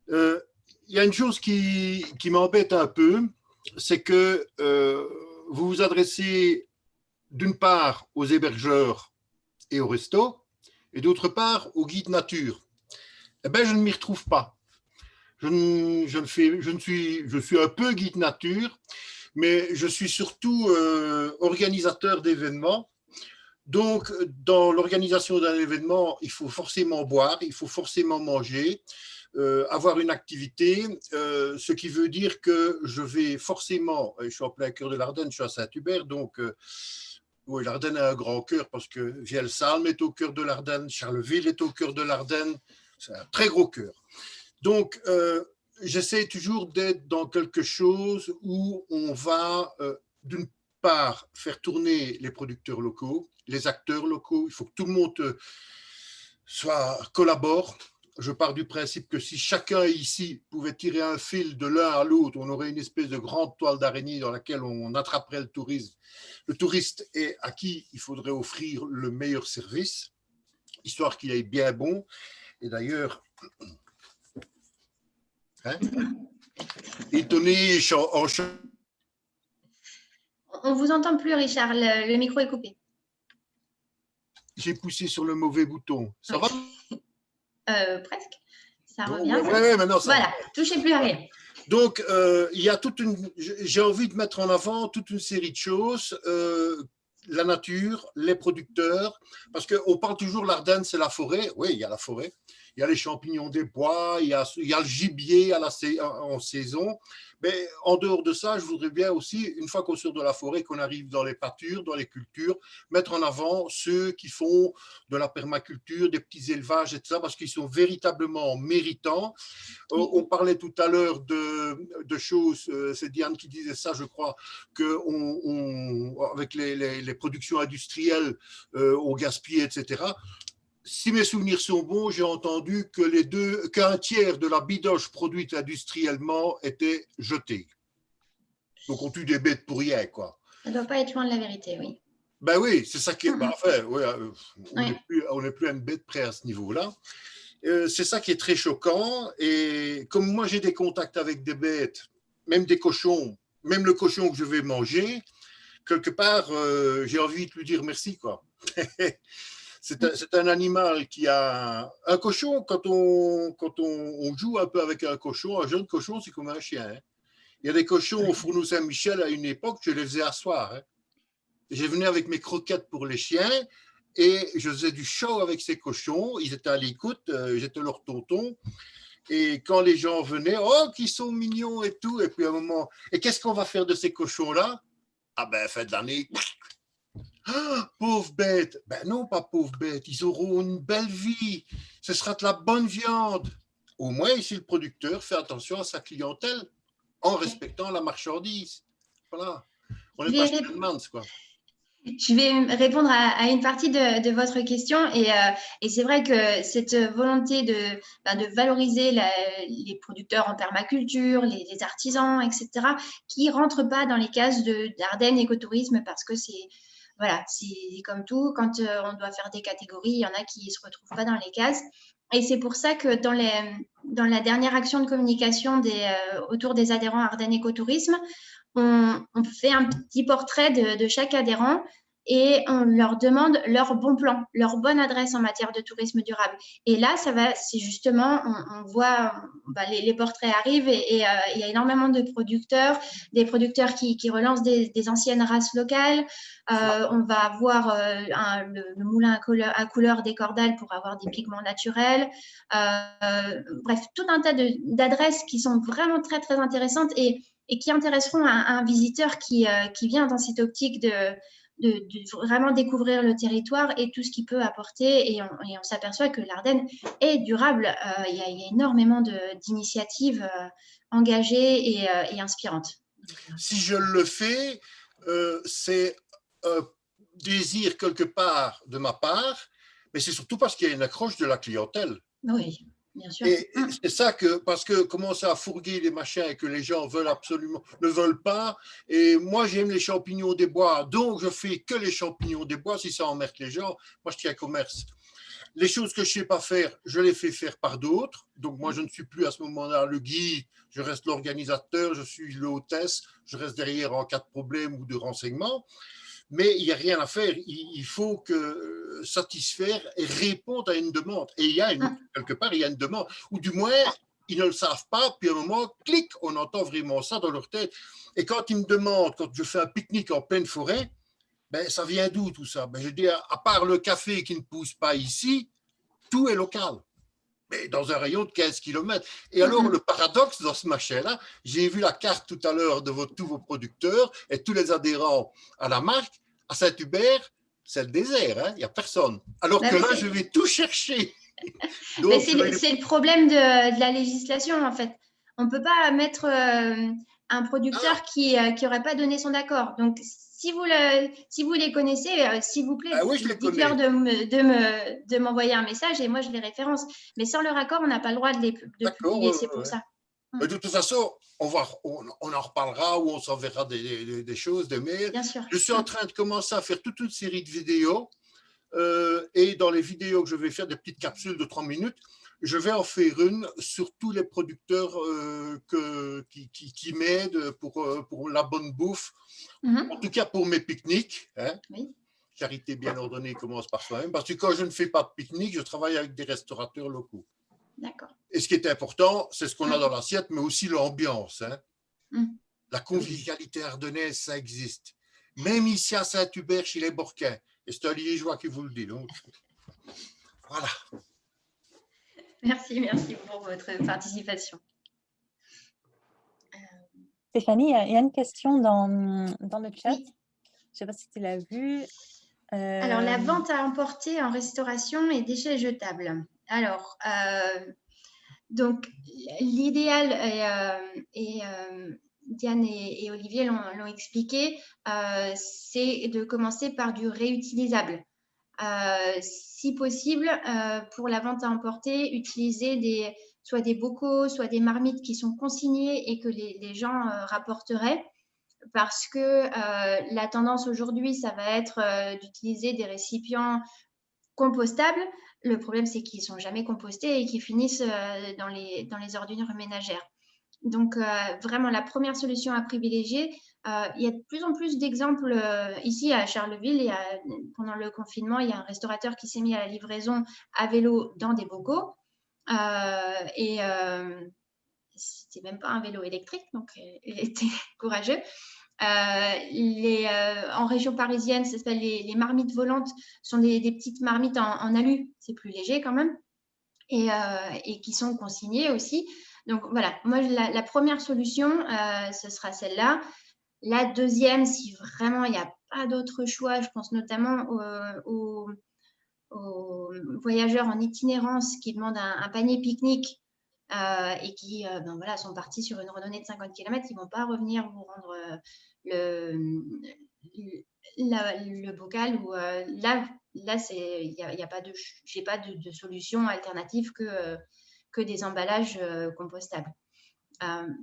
Il y a une chose qui m'embête un peu, c'est que vous vous adressez d'une part aux hébergeurs et aux restos et d'autre part aux guides nature. Je ne m'y retrouve pas. Je suis un peu guide nature, mais je suis surtout organisateur d'événements. Donc, dans l'organisation d'un événement, il faut forcément boire, il faut forcément manger, avoir une activité, ce qui veut dire que je vais forcément, je suis en plein cœur de l'Ardenne, je suis à Saint-Hubert, donc oui, l'Ardenne a un grand cœur parce que Vielsalm est au cœur de l'Ardenne, Charleville est au cœur de l'Ardenne, c'est un très gros cœur. Donc, j'essaie toujours d'être dans quelque chose où on va, d'une part, faire tourner les producteurs locaux, les acteurs locaux. Il faut que tout le monde collabore. Je pars du principe que si chacun ici pouvait tirer un fil de l'un à l'autre, on aurait une espèce de grande toile d'araignée dans laquelle on attraperait le touriste et à qui il faudrait offrir le meilleur service, histoire qu'il aille bien bon. Et d'ailleurs, étonné,
On ne vous entend plus, Richard. Le micro est coupé.
J'ai poussé sur le mauvais bouton. Ça va?
Presque. Ça revient.
Ouais, maintenant ça.
Voilà, touchez plus à rien.
Donc, il y a j'ai envie de mettre en avant toute une série de choses. La nature, les producteurs, parce qu'on parle toujours l'Ardenne, c'est la forêt. Oui, il y a la forêt. Il y a les champignons des bois, il y a le gibier en saison. Mais en dehors de ça, je voudrais bien aussi, une fois qu'on sort de la forêt, qu'on arrive dans les pâtures, dans les cultures, mettre en avant ceux qui font de la permaculture, des petits élevages, etc., parce qu'ils sont véritablement méritants. On parlait tout à l'heure de choses, c'est Diane qui disait ça, je crois, qu'avec les productions industrielles, on gaspille, etc. Si mes souvenirs sont bons, j'ai entendu qu'un tiers de la bidoche produite industriellement était jetée. Donc on tue des bêtes pour rien, quoi.
Ça ne doit pas être loin de la vérité, oui.
Ben oui, c'est ça qui est. Enfin, ouais, on n'est plus à une bête près à ce niveau-là. C'est ça qui est très choquant. Et comme moi j'ai des contacts avec des bêtes, même des cochons, même le cochon que je vais manger, quelque part, j'ai envie de lui dire merci, quoi. C'est un animal qui a un cochon. Quand on joue un peu avec un cochon, un jeune cochon, c'est comme un chien. Hein. Il y a des cochons au Fourneau Saint-Michel à une époque, je les faisais asseoir. Hein. Je venais avec mes croquettes pour les chiens et je faisais du show avec ces cochons. Ils étaient à l'écoute, j'étais leur tonton. Et quand les gens venaient, oh, qu'ils sont mignons et tout. Et puis à un moment, et qu'est-ce qu'on va faire de ces cochons-là? Ah ben, fin de l'année. Ah, pauvre bête. Ben non, pas pauvre bête. Ils auront une belle vie. Ce sera de la bonne viande. Au moins, ici, le producteur fait attention à sa clientèle. en respectant la marchandise. Voilà. On n'est
Je
pas
vais
chez Mans, quoi.
Je vais répondre à une partie de votre question et c'est vrai que cette volonté de valoriser les producteurs en permaculture, les artisans, etc., qui ne rentrent pas dans les cases d'Ardennes écotourisme parce que voilà, c'est comme tout, quand on doit faire des catégories, il y en a qui ne se retrouvent pas dans les cases. Et c'est pour ça que dans la dernière action de communication autour des adhérents Ardennes écotourisme, on fait un petit portrait de chaque adhérent et on leur demande leur bon plan, leur bonne adresse en matière de tourisme durable. Et là, c'est justement, on voit, les portraits arrivent et il y a énormément de producteurs, des producteurs qui relancent des anciennes races locales. On va avoir le moulin à couleur des Cordales pour avoir des pigments naturels. Bref, tout un tas d'adresses qui sont vraiment très, très intéressantes et qui intéresseront un visiteur qui vient dans cette optique de vraiment découvrir le territoire et tout ce qu'il peut apporter. Et on s'aperçoit que l'Ardenne est durable. Il y a énormément d'initiatives engagées et inspirantes.
Si je le fais, c'est un désir quelque part de ma part, mais c'est surtout parce qu'il y a une accroche de la clientèle.
Oui. Bien sûr.
Et c'est ça parce que commencer à fourguer les machins et que les gens ne veulent pas. Et moi, j'aime les champignons des bois, donc je fais que les champignons des bois. Si ça emmerde les gens, moi, je tiens commerce. Les choses que je ne sais pas faire, je les fais faire par d'autres. Donc, moi, je ne suis plus à ce moment-là le guide, je reste l'organisateur, je suis l'hôtesse, je reste derrière en cas de problème ou de renseignement. Mais il n'y a rien à faire. Il faut que satisfaire et répondre à une demande. Et quelque part, il y a une demande. Ou du moins, ils ne le savent pas. Puis à un moment, clic, on entend vraiment ça dans leur tête. Et quand ils me demandent, quand je fais un pique-nique en pleine forêt, ben, ça vient d'où tout ça? Ben, je dis, à part le café qui ne pousse pas ici, tout est local. Mais dans un rayon de 15 km. Et alors, le paradoxe dans ce machin-là, j'ai vu la carte tout à l'heure de tous vos producteurs et tous les adhérents à la marque. À Saint-Hubert, c'est le désert, hein, il n'y a personne. Alors que là, je vais tout chercher.
Donc, c'est le problème de la législation, en fait. On ne peut pas mettre un producteur qui n'aurait pas donné son accord. Donc, si vous les connaissez, s'il vous plaît, dites-leur de m'envoyer un message et moi, je les référence. Mais sans leur accord, on n'a pas le droit de publier, c'est pour ça.
Mais de toute façon, on en reparlera ou on s'enverra des choses, des mails.
Bien sûr.
Je suis en train de commencer à faire toute une série de vidéos. Et dans les vidéos que je vais faire, des petites capsules de 3 minutes, je vais en faire une sur tous les producteurs qui m'aident pour la bonne bouffe. En tout cas, pour mes pique-niques. Hein.
Oui.
Charité bien ordonnée commence par soi-même. Parce que quand je ne fais pas de pique-nique, je travaille avec des restaurateurs locaux.
D'accord.
Et ce qui est important, c'est ce qu'on a dans l'assiette, mais aussi l'ambiance. Hein. La convivialité ardennaise, ça existe. Même ici à Saint-Hubert, chez les Bourquins. Et c'est un liégeois qui vous le dit. Donc, voilà.
Merci pour votre participation.
Stéphanie, il y a une question dans le chat.
Oui.
Je ne sais pas si tu l'as vue.
Alors, la vente à emporter en restauration et déchets jetables. Alors, donc, l'idéal, et Diane et Olivier l'ont expliqué, c'est de commencer par du réutilisable. Si possible, pour la vente à emporter, utiliser soit des bocaux, soit des marmites qui sont consignées et que les gens rapporteraient. Parce que la tendance aujourd'hui, ça va être d'utiliser des récipients compostables. Le problème, c'est qu'ils ne sont jamais compostés et qu'ils finissent dans les ordures ménagères. Donc, vraiment, la première solution à privilégier, il y a de plus en plus d'exemples ici à Charleville. Pendant le confinement, il y a un restaurateur qui s'est mis à la livraison à vélo dans des bocaux. C'était même pas un vélo électrique, donc il était courageux. En région parisienne, ça s'appelle les marmites volantes, sont des petites marmites en alu, c'est plus léger quand même, et qui sont consignées aussi. Donc voilà, moi la première solution, ce sera celle-là. La deuxième, si vraiment il n'y a pas d'autre choix, je pense notamment aux voyageurs en itinérance qui demandent un panier pique-nique et qui ben voilà, sont partis sur une randonnée de 50 km, ils ne vont pas revenir vous rendre le bocal. Ou là il y a pas de, j'ai pas de solution alternative que des emballages compostables.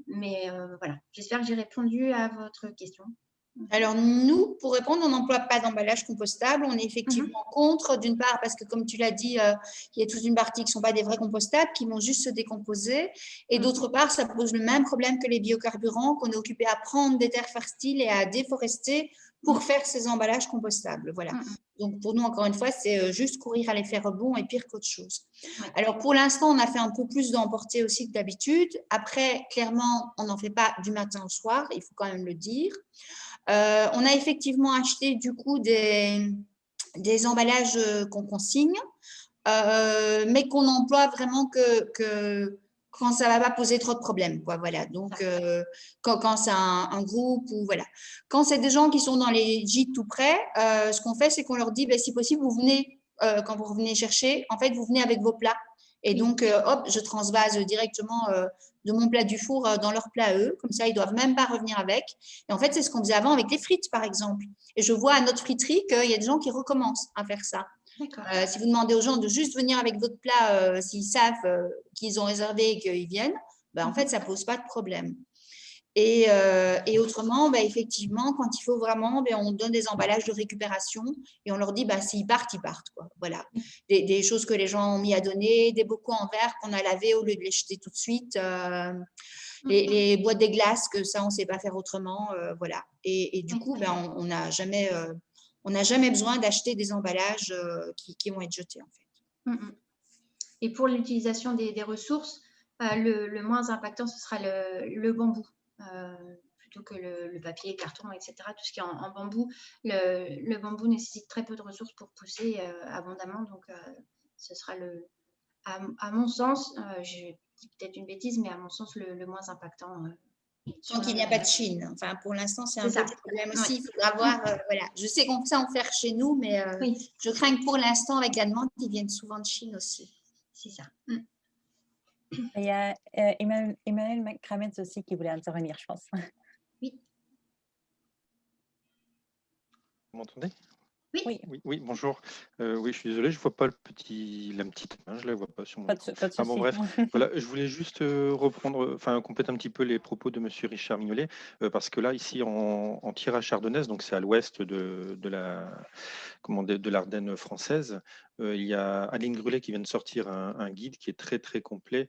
Mais voilà, j'espère que j'ai répondu à votre question.
Alors, nous, pour répondre, on n'emploie pas d'emballage compostable. On est effectivement contre, d'une part, parce que comme tu l'as dit, il y a toute une partie qui ne sont pas des vrais compostables, qui vont juste se décomposer. Et d'autre part, ça pose le même problème que les biocarburants, qu'on est occupé à prendre des terres fertiles et à déforester pour faire ces emballages compostables. Voilà. Donc, pour nous, encore une fois, c'est juste courir à l'effet rebond et pire qu'autre chose. Alors, pour l'instant, on a fait un peu plus d'emporter aussi que d'habitude. Après, clairement, on n'en fait pas du matin au soir, il faut quand même le dire. On a effectivement acheté du coup des emballages qu'on consigne, mais qu'on emploie vraiment que quand ça ne va pas poser trop de problèmes, quoi, voilà. Donc, quand c'est un groupe ou voilà. Quand c'est des gens qui sont dans les gîtes tout près, ce qu'on fait, c'est qu'on leur dit, ben, si possible, vous venez, quand vous revenez chercher, en fait, vous venez avec vos plats. Et donc, hop, je transvase directement de mon plat du four dans leur plat à eux. Comme ça, ils ne doivent même pas revenir avec. Et en fait, c'est ce qu'on faisait avant avec les frites, par exemple. Et je vois à notre friterie qu'il y a des gens qui recommencent à faire ça. Si vous demandez aux gens de juste venir avec votre plat, s'ils savent qu'ils ont réservé et qu'ils viennent, ben, en fait, ça ne pose pas de problème. Et autrement, ben, effectivement, quand il faut vraiment, ben, on donne des emballages de récupération et on leur dit, ben, s'ils partent, ils partent, quoi. Voilà. Des choses que les gens ont mis à donner, des bocaux en verre qu'on a lavés au lieu de les jeter tout de suite, les boîtes des glaces, que ça, on ne sait pas faire autrement. Voilà. Et du coup, ben, on n'a jamais besoin d'acheter des emballages qui vont être jetés, en fait.
Et pour l'utilisation des ressources, le moins impactant, ce sera le bambou. Plutôt que le papier, le carton, etc. Tout ce qui est en bambou. Le bambou nécessite très peu de ressources pour pousser abondamment. Donc, ce sera, à mon sens, je dis peut-être une bêtise, mais à mon sens, le moins impactant.
Tant qu'il n'y a pas de Chine. Enfin, pour l'instant, c'est un peu le problème aussi. Il faudra voir. Voilà. Je sais qu'on sait en faire chez nous, mais je crains que pour l'instant, avec la demande, ils viennent souvent de Chine aussi.
C'est ça.
Il y a Emmanuel Kramets aussi qui voulait intervenir, je pense.
Oui.
Vous m'entendez ?
Oui.
Oui, bonjour. Oui, je suis désolé, je ne vois pas la petite main, je ne la vois pas sur mon écran.
Pas de souci.
Bon, bref, voilà, je voulais juste compléter un petit peu les propos de monsieur Richard Mignolet, parce que là, ici, en Thiérache chardonnaise, donc c'est à l'ouest de l'Ardenne française, il y a Aline Grulet qui vient de sortir un guide qui est très, très complet,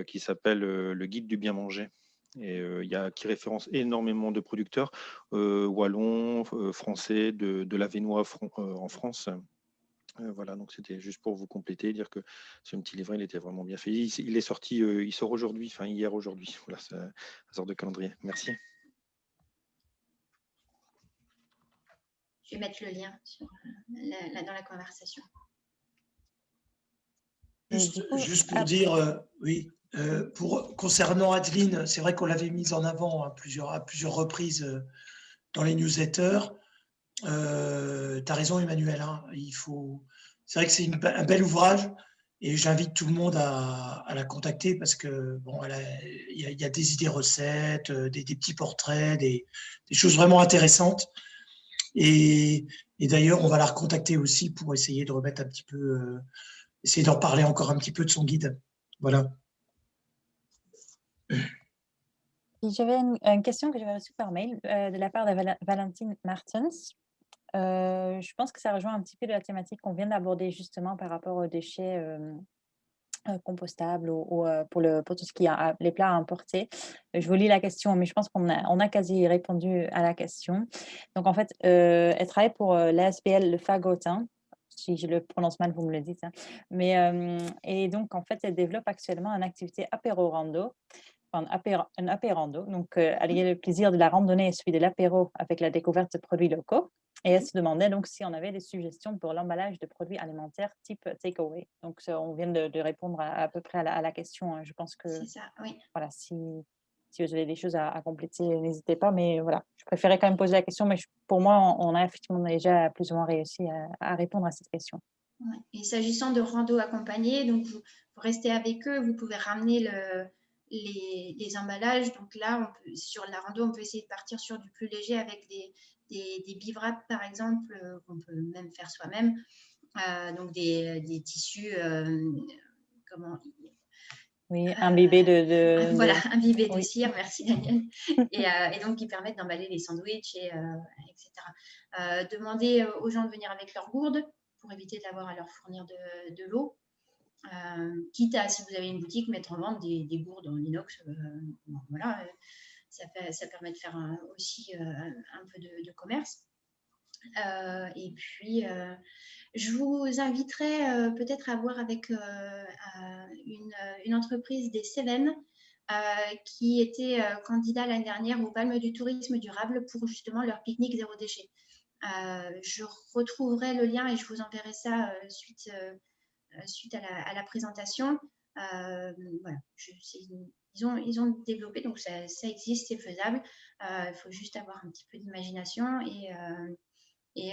qui s'appelle le guide du bien manger. Et qui référence énormément de producteurs wallons, français, de l'Avesnois en France. Voilà, donc c'était juste pour vous compléter, dire que ce petit livret, il était vraiment bien fait. Il est sorti, il sort aujourd'hui, enfin hier, aujourd'hui. Voilà, ça sort de calendrier. Merci.
Je vais mettre le lien dans la conversation.
Juste pour dire, oui. Concernant Adeline, c'est vrai qu'on l'avait mise en avant à plusieurs reprises dans les newsletters. Tu as raison, Emmanuel. Hein, c'est vrai que c'est un bel ouvrage et j'invite tout le monde à la contacter parce que bon, il y a des idées recettes, des petits portraits, des choses vraiment intéressantes. Et d'ailleurs, on va la recontacter aussi pour essayer de remettre un petit peu, essayer d'en parler encore un petit peu de son guide. Voilà.
J'avais une question que j'avais reçue par mail de la part de Valentine Martens. Je pense que ça rejoint un petit peu de la thématique qu'on vient d'aborder justement par rapport aux déchets compostables ou pour tout ce qui est les plats à emporter. Je vous lis la question, mais je pense qu'on a quasi répondu à la question. Donc en fait, elle travaille pour l'ASBL Le Fagotin. Si je le prononce mal, vous me le dites. Hein. Et donc, en fait, elle développe actuellement une activité apéro-rando. Un apérando, donc allier le plaisir de la randonnée et celui de l'apéro avec la découverte de produits locaux. Et elle se demandait donc si on avait des suggestions pour l'emballage de produits alimentaires type takeaway. Donc on vient de répondre à peu près à la question. Je pense que
c'est ça, oui.
Voilà, si vous avez des choses à compléter, n'hésitez pas. Mais voilà, je préférais quand même poser la question. Mais pour moi, on a effectivement déjà plus ou moins réussi à répondre à cette question.
Ouais. Et s'agissant de rando accompagné, donc vous restez avec eux, vous pouvez ramener les emballages. Donc là, sur la rando, on peut essayer de partir sur du plus léger avec des bivraps, par exemple, qu'on peut même faire soi-même. Donc des tissus,
oui, imbibés
voilà, imbibés de
oui.
cire, merci Daniel. Et donc qui permettent d'emballer les sandwichs, etc. Demander aux gens de venir avec leur gourde pour éviter d'avoir à leur fournir de l'eau. Quitte à, si vous avez une boutique, mettre en vente des gourdes en inox. Voilà, ça permet de faire aussi un peu de commerce. Et puis, je vous inviterai peut-être à voir avec une entreprise des Cévennes qui était candidat l'année dernière aux Palmes du tourisme durable pour justement leur pique-nique zéro déchet. Je retrouverai le lien et je vous enverrai ça suite à la présentation. Voilà, ils ont développé, donc ça existe, c'est faisable. Il faut juste avoir un petit peu d'imagination et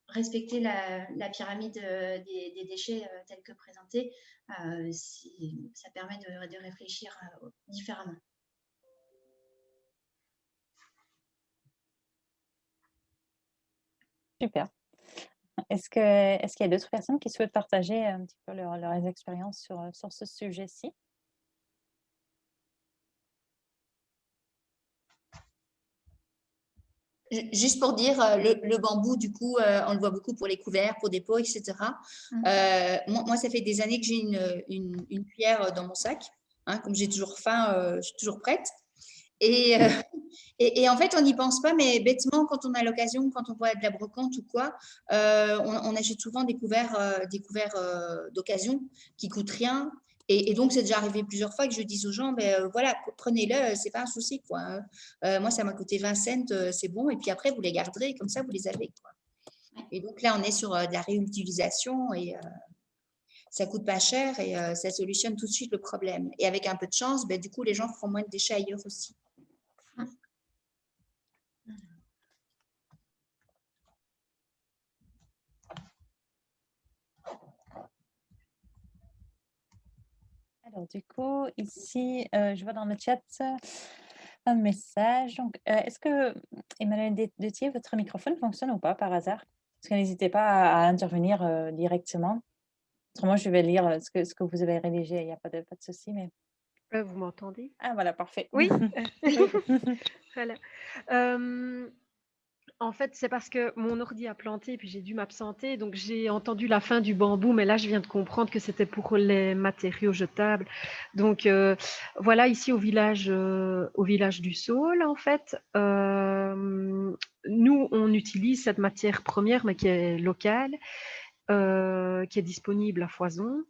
respecter la pyramide des déchets telle que présentée. Ça permet de réfléchir différemment.
Super. Est-ce qu'il y a d'autres personnes qui souhaitent partager un petit peu leurs expériences sur ce sujet-ci?
Juste pour dire, le bambou, du coup, on le voit beaucoup pour les couverts, pour des pots, etc. Moi, ça fait des années que j'ai une cuillère dans mon sac. Hein, comme j'ai toujours faim, je suis toujours prête. Et en fait, on n'y pense pas, mais bêtement, quand on a l'occasion, quand on voit de la brocante ou quoi, on achète souvent des couverts d'occasion qui coûtent rien. Et donc, c'est déjà arrivé plusieurs fois que je dise aux gens, voilà, prenez-le, c'est pas un souci, quoi. Moi, ça m'a coûté 20 cents, c'est bon. Et puis après, vous les garderez, comme ça, vous les avez, quoi. Et donc là, on est sur de la réutilisation et ça coûte pas cher et ça solutionne tout de suite le problème. Et avec un peu de chance, du coup, les gens feront moins de déchets ailleurs aussi.
Alors, du coup, ici, je vois dans le chat un message. Donc, est-ce que, Emmanuel Detier, votre microphone fonctionne ou pas par hasard? Parce que n'hésitez pas à intervenir directement. Autrement, je vais lire ce que vous avez rédigé. Il n'y a pas de souci. Mais...
Vous m'entendez?
Ah, voilà, parfait.
Oui.
Oui.
Voilà. En fait, c'est parce que mon ordi a planté, puis j'ai dû m'absenter. Donc, j'ai entendu la fin du bambou, mais là, je viens de comprendre que c'était pour les matériaux jetables. Donc, voilà, ici au village du Saule, en fait, nous, on utilise cette matière première, mais qui est locale, qui est disponible à foison.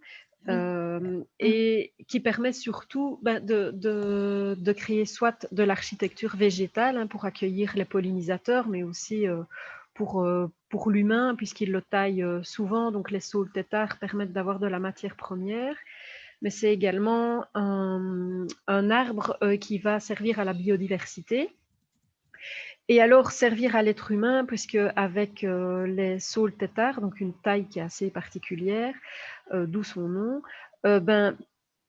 Et qui permet surtout de créer soit de l'architecture végétale pour accueillir les pollinisateurs, mais aussi pour l'humain, puisqu'il le taille souvent. Donc les saules têtards permettent d'avoir de la matière première, mais c'est également un arbre qui va servir à la biodiversité. Et alors servir à l'être humain, puisque avec les saules têtards, donc une taille qui est assez particulière, d'où son nom,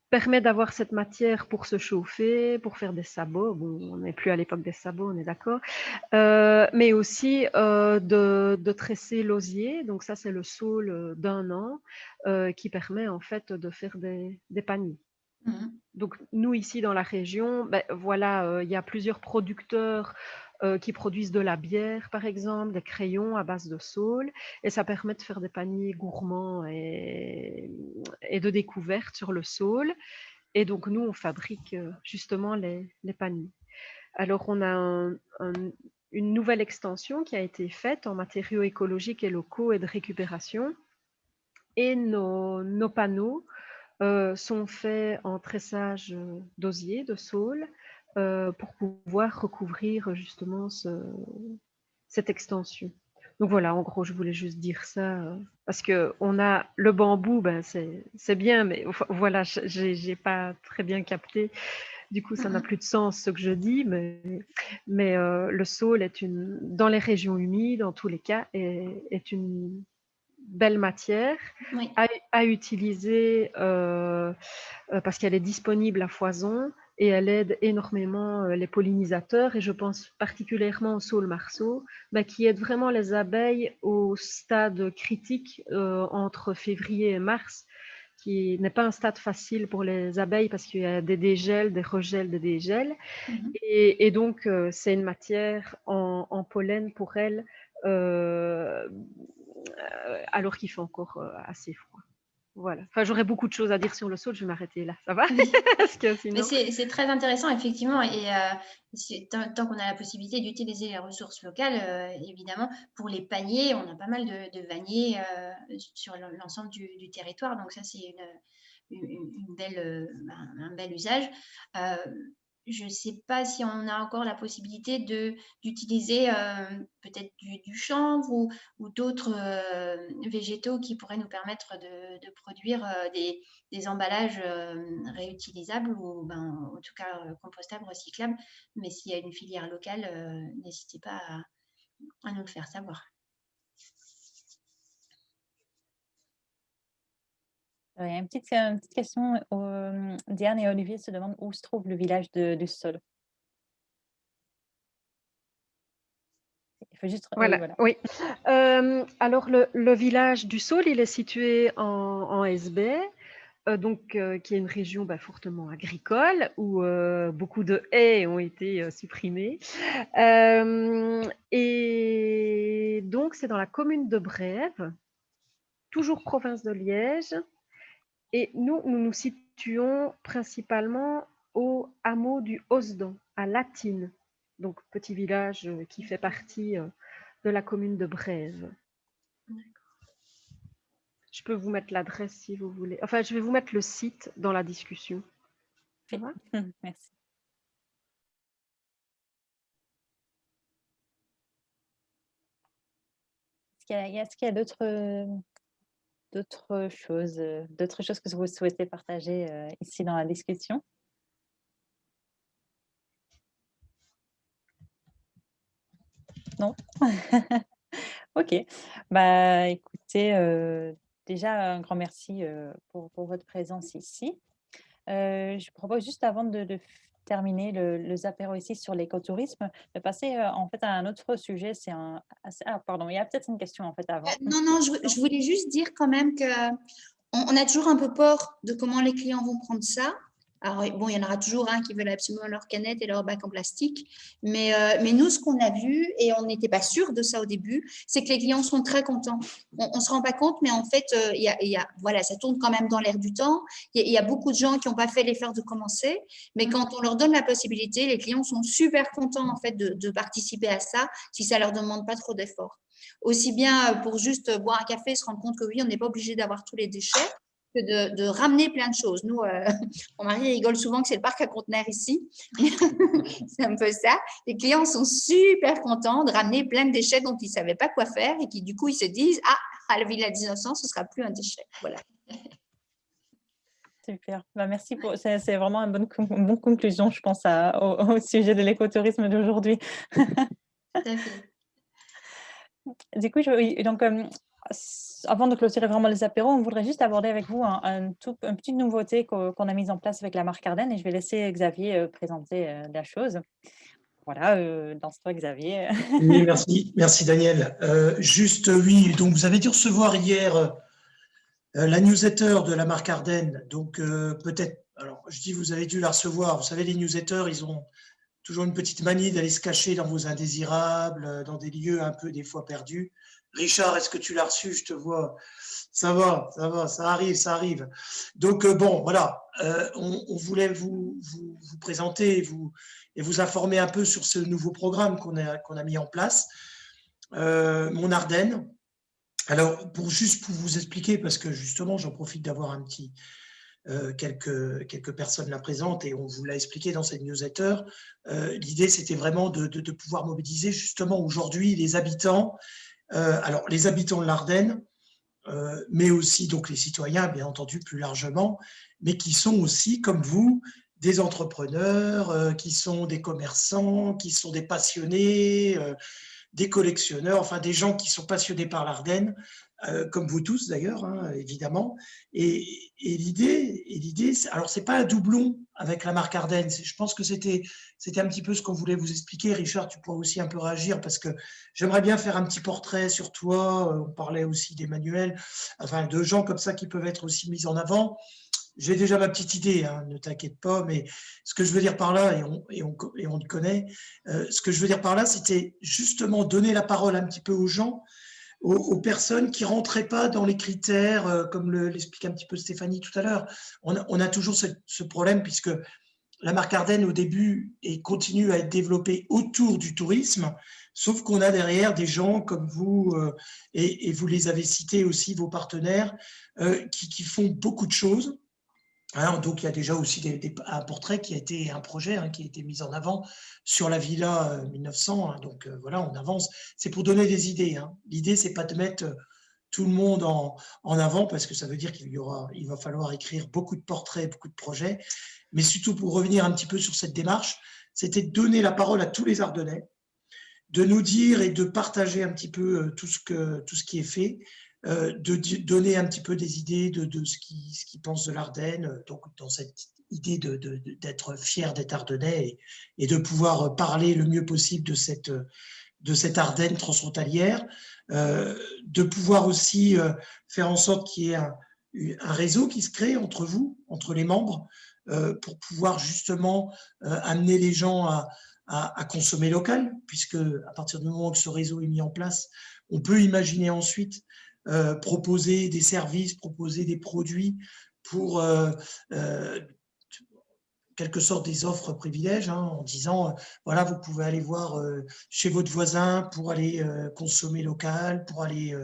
permet d'avoir cette matière pour se chauffer, pour faire des sabots. Bon, on n'est plus à l'époque des sabots, on est d'accord. Mais aussi de tresser l'osier. Donc ça, c'est le saule d'1 an qui permet en fait de faire des paniers. Donc nous, ici dans la région, voilà, il y a plusieurs producteurs qui produisent de la bière, par exemple, des crayons à base de saule, et ça permet de faire des paniers gourmands et de découverte sur le saule. Et donc, nous, on fabrique justement les paniers. Alors, on a une nouvelle extension qui a été faite en matériaux écologiques et locaux et de récupération. Et nos panneaux sont faits en tressage d'osier, de saule, pour pouvoir recouvrir justement cette extension. Donc voilà, en gros, je voulais juste dire ça, parce qu'on a le bambou, c'est bien, mais voilà, j'ai pas très bien capté. Du coup, ça n'a plus de sens ce que je dis, mais le saule dans les régions humides, en tous les cas, est une belle matière,
Oui.
à utiliser parce qu'elle est disponible à foison et elle aide énormément les pollinisateurs, et je pense particulièrement au saule marceau, qui aide vraiment les abeilles au stade critique entre février et mars, qui n'est pas un stade facile pour les abeilles parce qu'il y a des dégels, des regels, des dégels. Et donc, c'est une matière en pollen pour elles, alors qu'il fait encore assez froid. Voilà. Enfin, j'aurais beaucoup de choses à dire sur le saule, je vais m'arrêter là. Ça va? Parce que sinon...
Mais c'est très intéressant, effectivement. Et tant qu'on a la possibilité d'utiliser les ressources locales, évidemment, pour les paniers, on a pas mal de vanniers sur l'ensemble du territoire. Donc, ça, c'est un bel usage. Je ne sais pas si on a encore la possibilité d'utiliser peut-être du chanvre ou d'autres végétaux qui pourraient nous permettre de produire des emballages réutilisables ou en tout cas compostables, recyclables. Mais s'il y a une filière locale, n'hésitez pas à nous le faire savoir.
Il y a une petite question. Diane et Olivier se demandent où se trouve le village du Saule. Il faut juste...
Voilà, oui. Alors, le village du Saule, il est situé en SB, qui est une région fortement agricole, où beaucoup de haies ont été supprimées. Et donc, c'est dans la commune de Brèves, toujours province de Liège. Et nous nous situons principalement au hameau du Hosdan, à Latine, donc petit village qui fait partie de la commune de Brèves. Je peux vous mettre l'adresse si vous voulez. Enfin, je vais vous mettre le site dans la discussion. Ça va ?
Merci. Est-ce qu'il y a d'autres choses que vous souhaitez partager ici dans la discussion? Non? Ok. Écoutez, déjà, un grand merci pour votre présence ici. Je propose juste avant de terminer le apéro ici sur l'écotourisme, de passer en fait à un autre sujet. Pardon, il y a peut-être une question en fait avant.
Non, je voulais juste dire quand même qu'on a toujours un peu peur de comment les clients vont prendre ça. Alors, bon, il y en aura toujours qui veulent absolument leur canette et leur bac en plastique. Mais nous, ce qu'on a vu, et on n'était pas sûr de ça au début, c'est que les clients sont très contents. On ne se rend pas compte, mais en fait, voilà, ça tourne quand même dans l'air du temps. Il y a beaucoup de gens qui n'ont pas fait l'effort de commencer. Mais quand on leur donne la possibilité, les clients sont super contents en fait, de participer à ça si ça ne leur demande pas trop d'efforts. Aussi bien pour juste boire un café, se rendre compte que oui, on n'est pas obligé d'avoir tous les déchets, que de ramener plein de choses. Nous, mon mari rigole souvent que c'est le parc à conteneurs ici. C'est un peu ça. Les clients sont super contents de ramener plein de déchets dont ils ne savaient pas quoi faire et qui, du coup, ils se disent « à la Villa 1900, ce ne sera plus un déchet. » Voilà.
Super. Merci. C'est vraiment une bonne conclusion, je pense, au sujet de l'écotourisme d'aujourd'hui.
Tout à fait.
Du coup, avant de clôturer vraiment les apéros, on voudrait juste aborder avec vous une petite nouveauté qu'on a mise en place avec la marque Ardennes, et je vais laisser Xavier présenter la chose. Voilà, lance-toi Xavier.
Oui, merci Daniel. Oui, donc vous avez dû recevoir hier la newsletter de la marque Ardennes. Donc peut-être, alors je dis vous avez dû la recevoir. Vous savez, les newsletters, ils ont toujours une petite manie d'aller se cacher dans vos indésirables, dans des lieux un peu des fois perdus. Richard, est-ce que tu l'as reçu? Je te vois. Ça va, ça arrive. Donc, bon, voilà, on voulait vous présenter et vous informer un peu sur ce nouveau programme qu'on a mis en place, Mon Ardenne. Alors, pour vous expliquer, parce que justement, j'en profite d'avoir un petit... quelques personnes là présentes et on vous l'a expliqué dans cette newsletter. L'idée, c'était vraiment de pouvoir mobiliser justement aujourd'hui les habitants, les habitants de l'Ardenne, mais aussi donc les citoyens, bien entendu, plus largement, mais qui sont aussi, comme vous, des entrepreneurs, qui sont des commerçants, qui sont des passionnés des collectionneurs, enfin des gens qui sont passionnés par l'Ardenne, comme vous tous d'ailleurs, hein, évidemment. Et l'idée, alors c'est pas un doublon avec la marque Ardenne. Je pense que c'était un petit peu ce qu'on voulait vous expliquer. Richard, tu pourras aussi un peu réagir parce que j'aimerais bien faire un petit portrait sur toi. On parlait aussi d'Emmanuel, enfin de gens comme ça qui peuvent être aussi mis en avant. J'ai déjà ma petite idée, hein, ne t'inquiète pas, mais ce que je veux dire par là, et on le connaît, ce que je veux dire par là, c'était justement donner la parole un petit peu aux gens, aux personnes qui ne rentraient pas dans les critères, comme l'explique un petit peu Stéphanie tout à l'heure. On a toujours ce problème, puisque la marque Ardenne, au début, et continue à être développée autour du tourisme, sauf qu'on a derrière des gens comme vous, et vous les avez cités aussi, vos partenaires, qui font beaucoup de choses. Alors, donc, il y a déjà aussi un portrait qui a été, un projet qui a été mis en avant sur la Villa 1900. Donc, voilà, on avance. C'est pour donner des idées. L'idée, c'est pas de mettre tout le monde en avant parce que ça veut dire il va falloir écrire beaucoup de portraits, beaucoup de projets. Mais surtout, pour revenir un petit peu sur cette démarche, c'était de donner la parole à tous les Ardennais, de nous dire et de partager un petit peu tout ce qui est fait, de donner un petit peu des idées de ce qu'ils pensent de l'Ardenne, donc dans cette idée d'être fier d'être Ardennais et de pouvoir parler le mieux possible de cette Ardenne transfrontalière, de pouvoir aussi faire en sorte qu'il y ait un réseau qui se crée entre vous, entre les membres, pour pouvoir justement amener les gens à consommer local, puisque à partir du moment où ce réseau est mis en place, on peut imaginer ensuite proposer des services, proposer des produits pour quelque sorte des offres privilèges, en disant, voilà, vous pouvez aller voir chez votre voisin pour aller consommer local, pour aller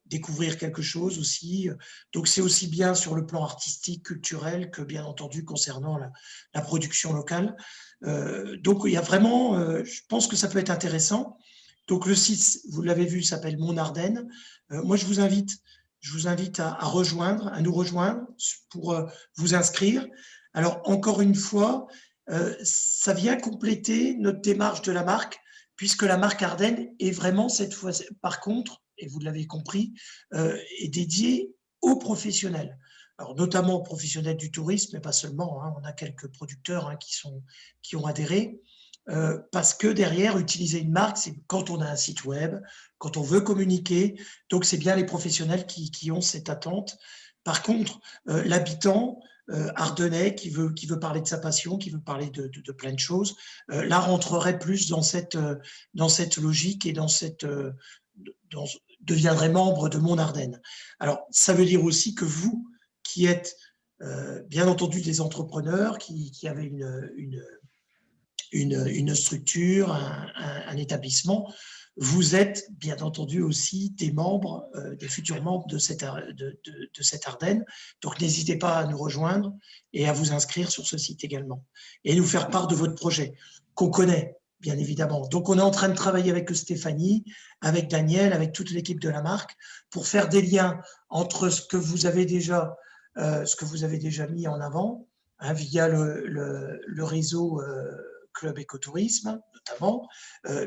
découvrir quelque chose aussi. Donc, c'est aussi bien sur le plan artistique, culturel, que bien entendu concernant la production locale. Donc, il y a vraiment, je pense que ça peut être intéressant. Donc, le site, vous l'avez vu, s'appelle Mon Ardenne. Moi, je vous invite à nous rejoindre pour vous inscrire. Alors, encore une fois, ça vient compléter notre démarche de la marque, puisque la marque Ardenne est vraiment cette fois, par contre, et vous l'avez compris, est dédiée aux professionnels. Alors, notamment aux professionnels du tourisme, mais pas seulement. On a quelques producteurs qui ont adhéré. Parce que derrière, utiliser une marque, c'est quand on a un site web, quand on veut communiquer. Donc, c'est bien les professionnels qui ont cette attente. Par contre, l'habitant ardennais qui veut parler de sa passion, qui veut parler de plein de choses, là rentrerait plus dans cette logique et deviendrait membre de Mon Ardenne. Alors, ça veut dire aussi que vous, qui êtes bien entendu des entrepreneurs, qui avez une structure, un établissement, vous êtes bien entendu aussi des membres, des futurs membres de cette Ardenne. Donc, n'hésitez pas à nous rejoindre et à vous inscrire sur ce site également. Et nous faire part de votre projet, qu'on connaît, bien évidemment. Donc, on est en train de travailler avec Stéphanie, avec Daniel, avec toute l'équipe de la marque, pour faire des liens entre ce que vous avez déjà mis en avant, via le réseau Club Écotourisme, notamment,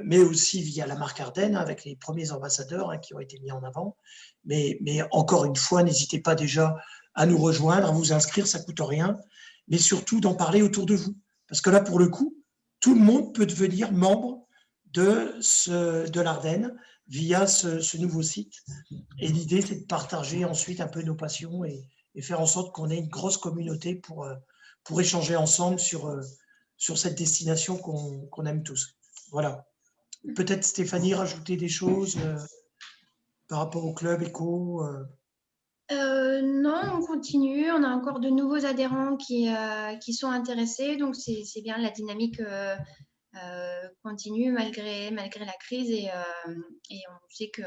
mais aussi via la marque Ardenne, avec les premiers ambassadeurs qui ont été mis en avant. Mais encore une fois, n'hésitez pas déjà à nous rejoindre, à vous inscrire, ça ne coûte rien, mais surtout d'en parler autour de vous. Parce que là, pour le coup, tout le monde peut devenir membre de l'Ardenne via ce nouveau site. Et l'idée, c'est de partager ensuite un peu nos passions et faire en sorte qu'on ait une grosse communauté pour échanger ensemble sur cette destination qu'on aime tous. Voilà. Peut-être Stéphanie, rajouter des choses par rapport au club éco
Non, on continue. On a encore de nouveaux adhérents qui sont intéressés. Donc, c'est bien, la dynamique continue malgré la crise. Et on sait que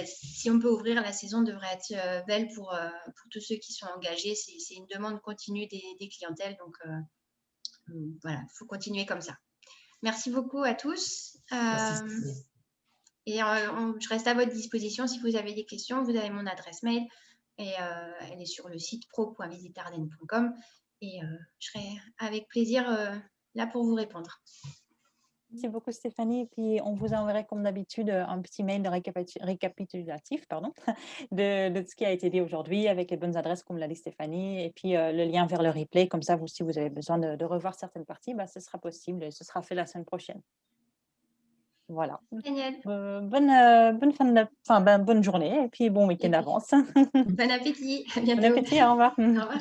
si on peut ouvrir, la saison devrait être belle pour tous ceux qui sont engagés. C'est une demande continue des clientèles. Donc, voilà, il faut continuer comme ça. Merci beaucoup à tous.
Merci.
Et je reste à votre disposition si vous avez des questions. Vous avez mon adresse mail et elle est sur le site pro.visiteardenne.com et je serai avec plaisir là pour vous répondre.
Merci beaucoup Stéphanie. Et puis on vous enverrait comme d'habitude un petit mail de récapitulatif de ce qui a été dit aujourd'hui avec les bonnes adresses comme l'a dit Stéphanie et puis le lien vers le replay. Comme ça, si vous avez besoin de revoir certaines parties, ce sera possible et ce sera fait la semaine prochaine. Voilà.
Génial.
Bonne journée et puis bon week-end d'avance.
Bon appétit. À bientôt.
Bon appétit, au revoir.
Au revoir.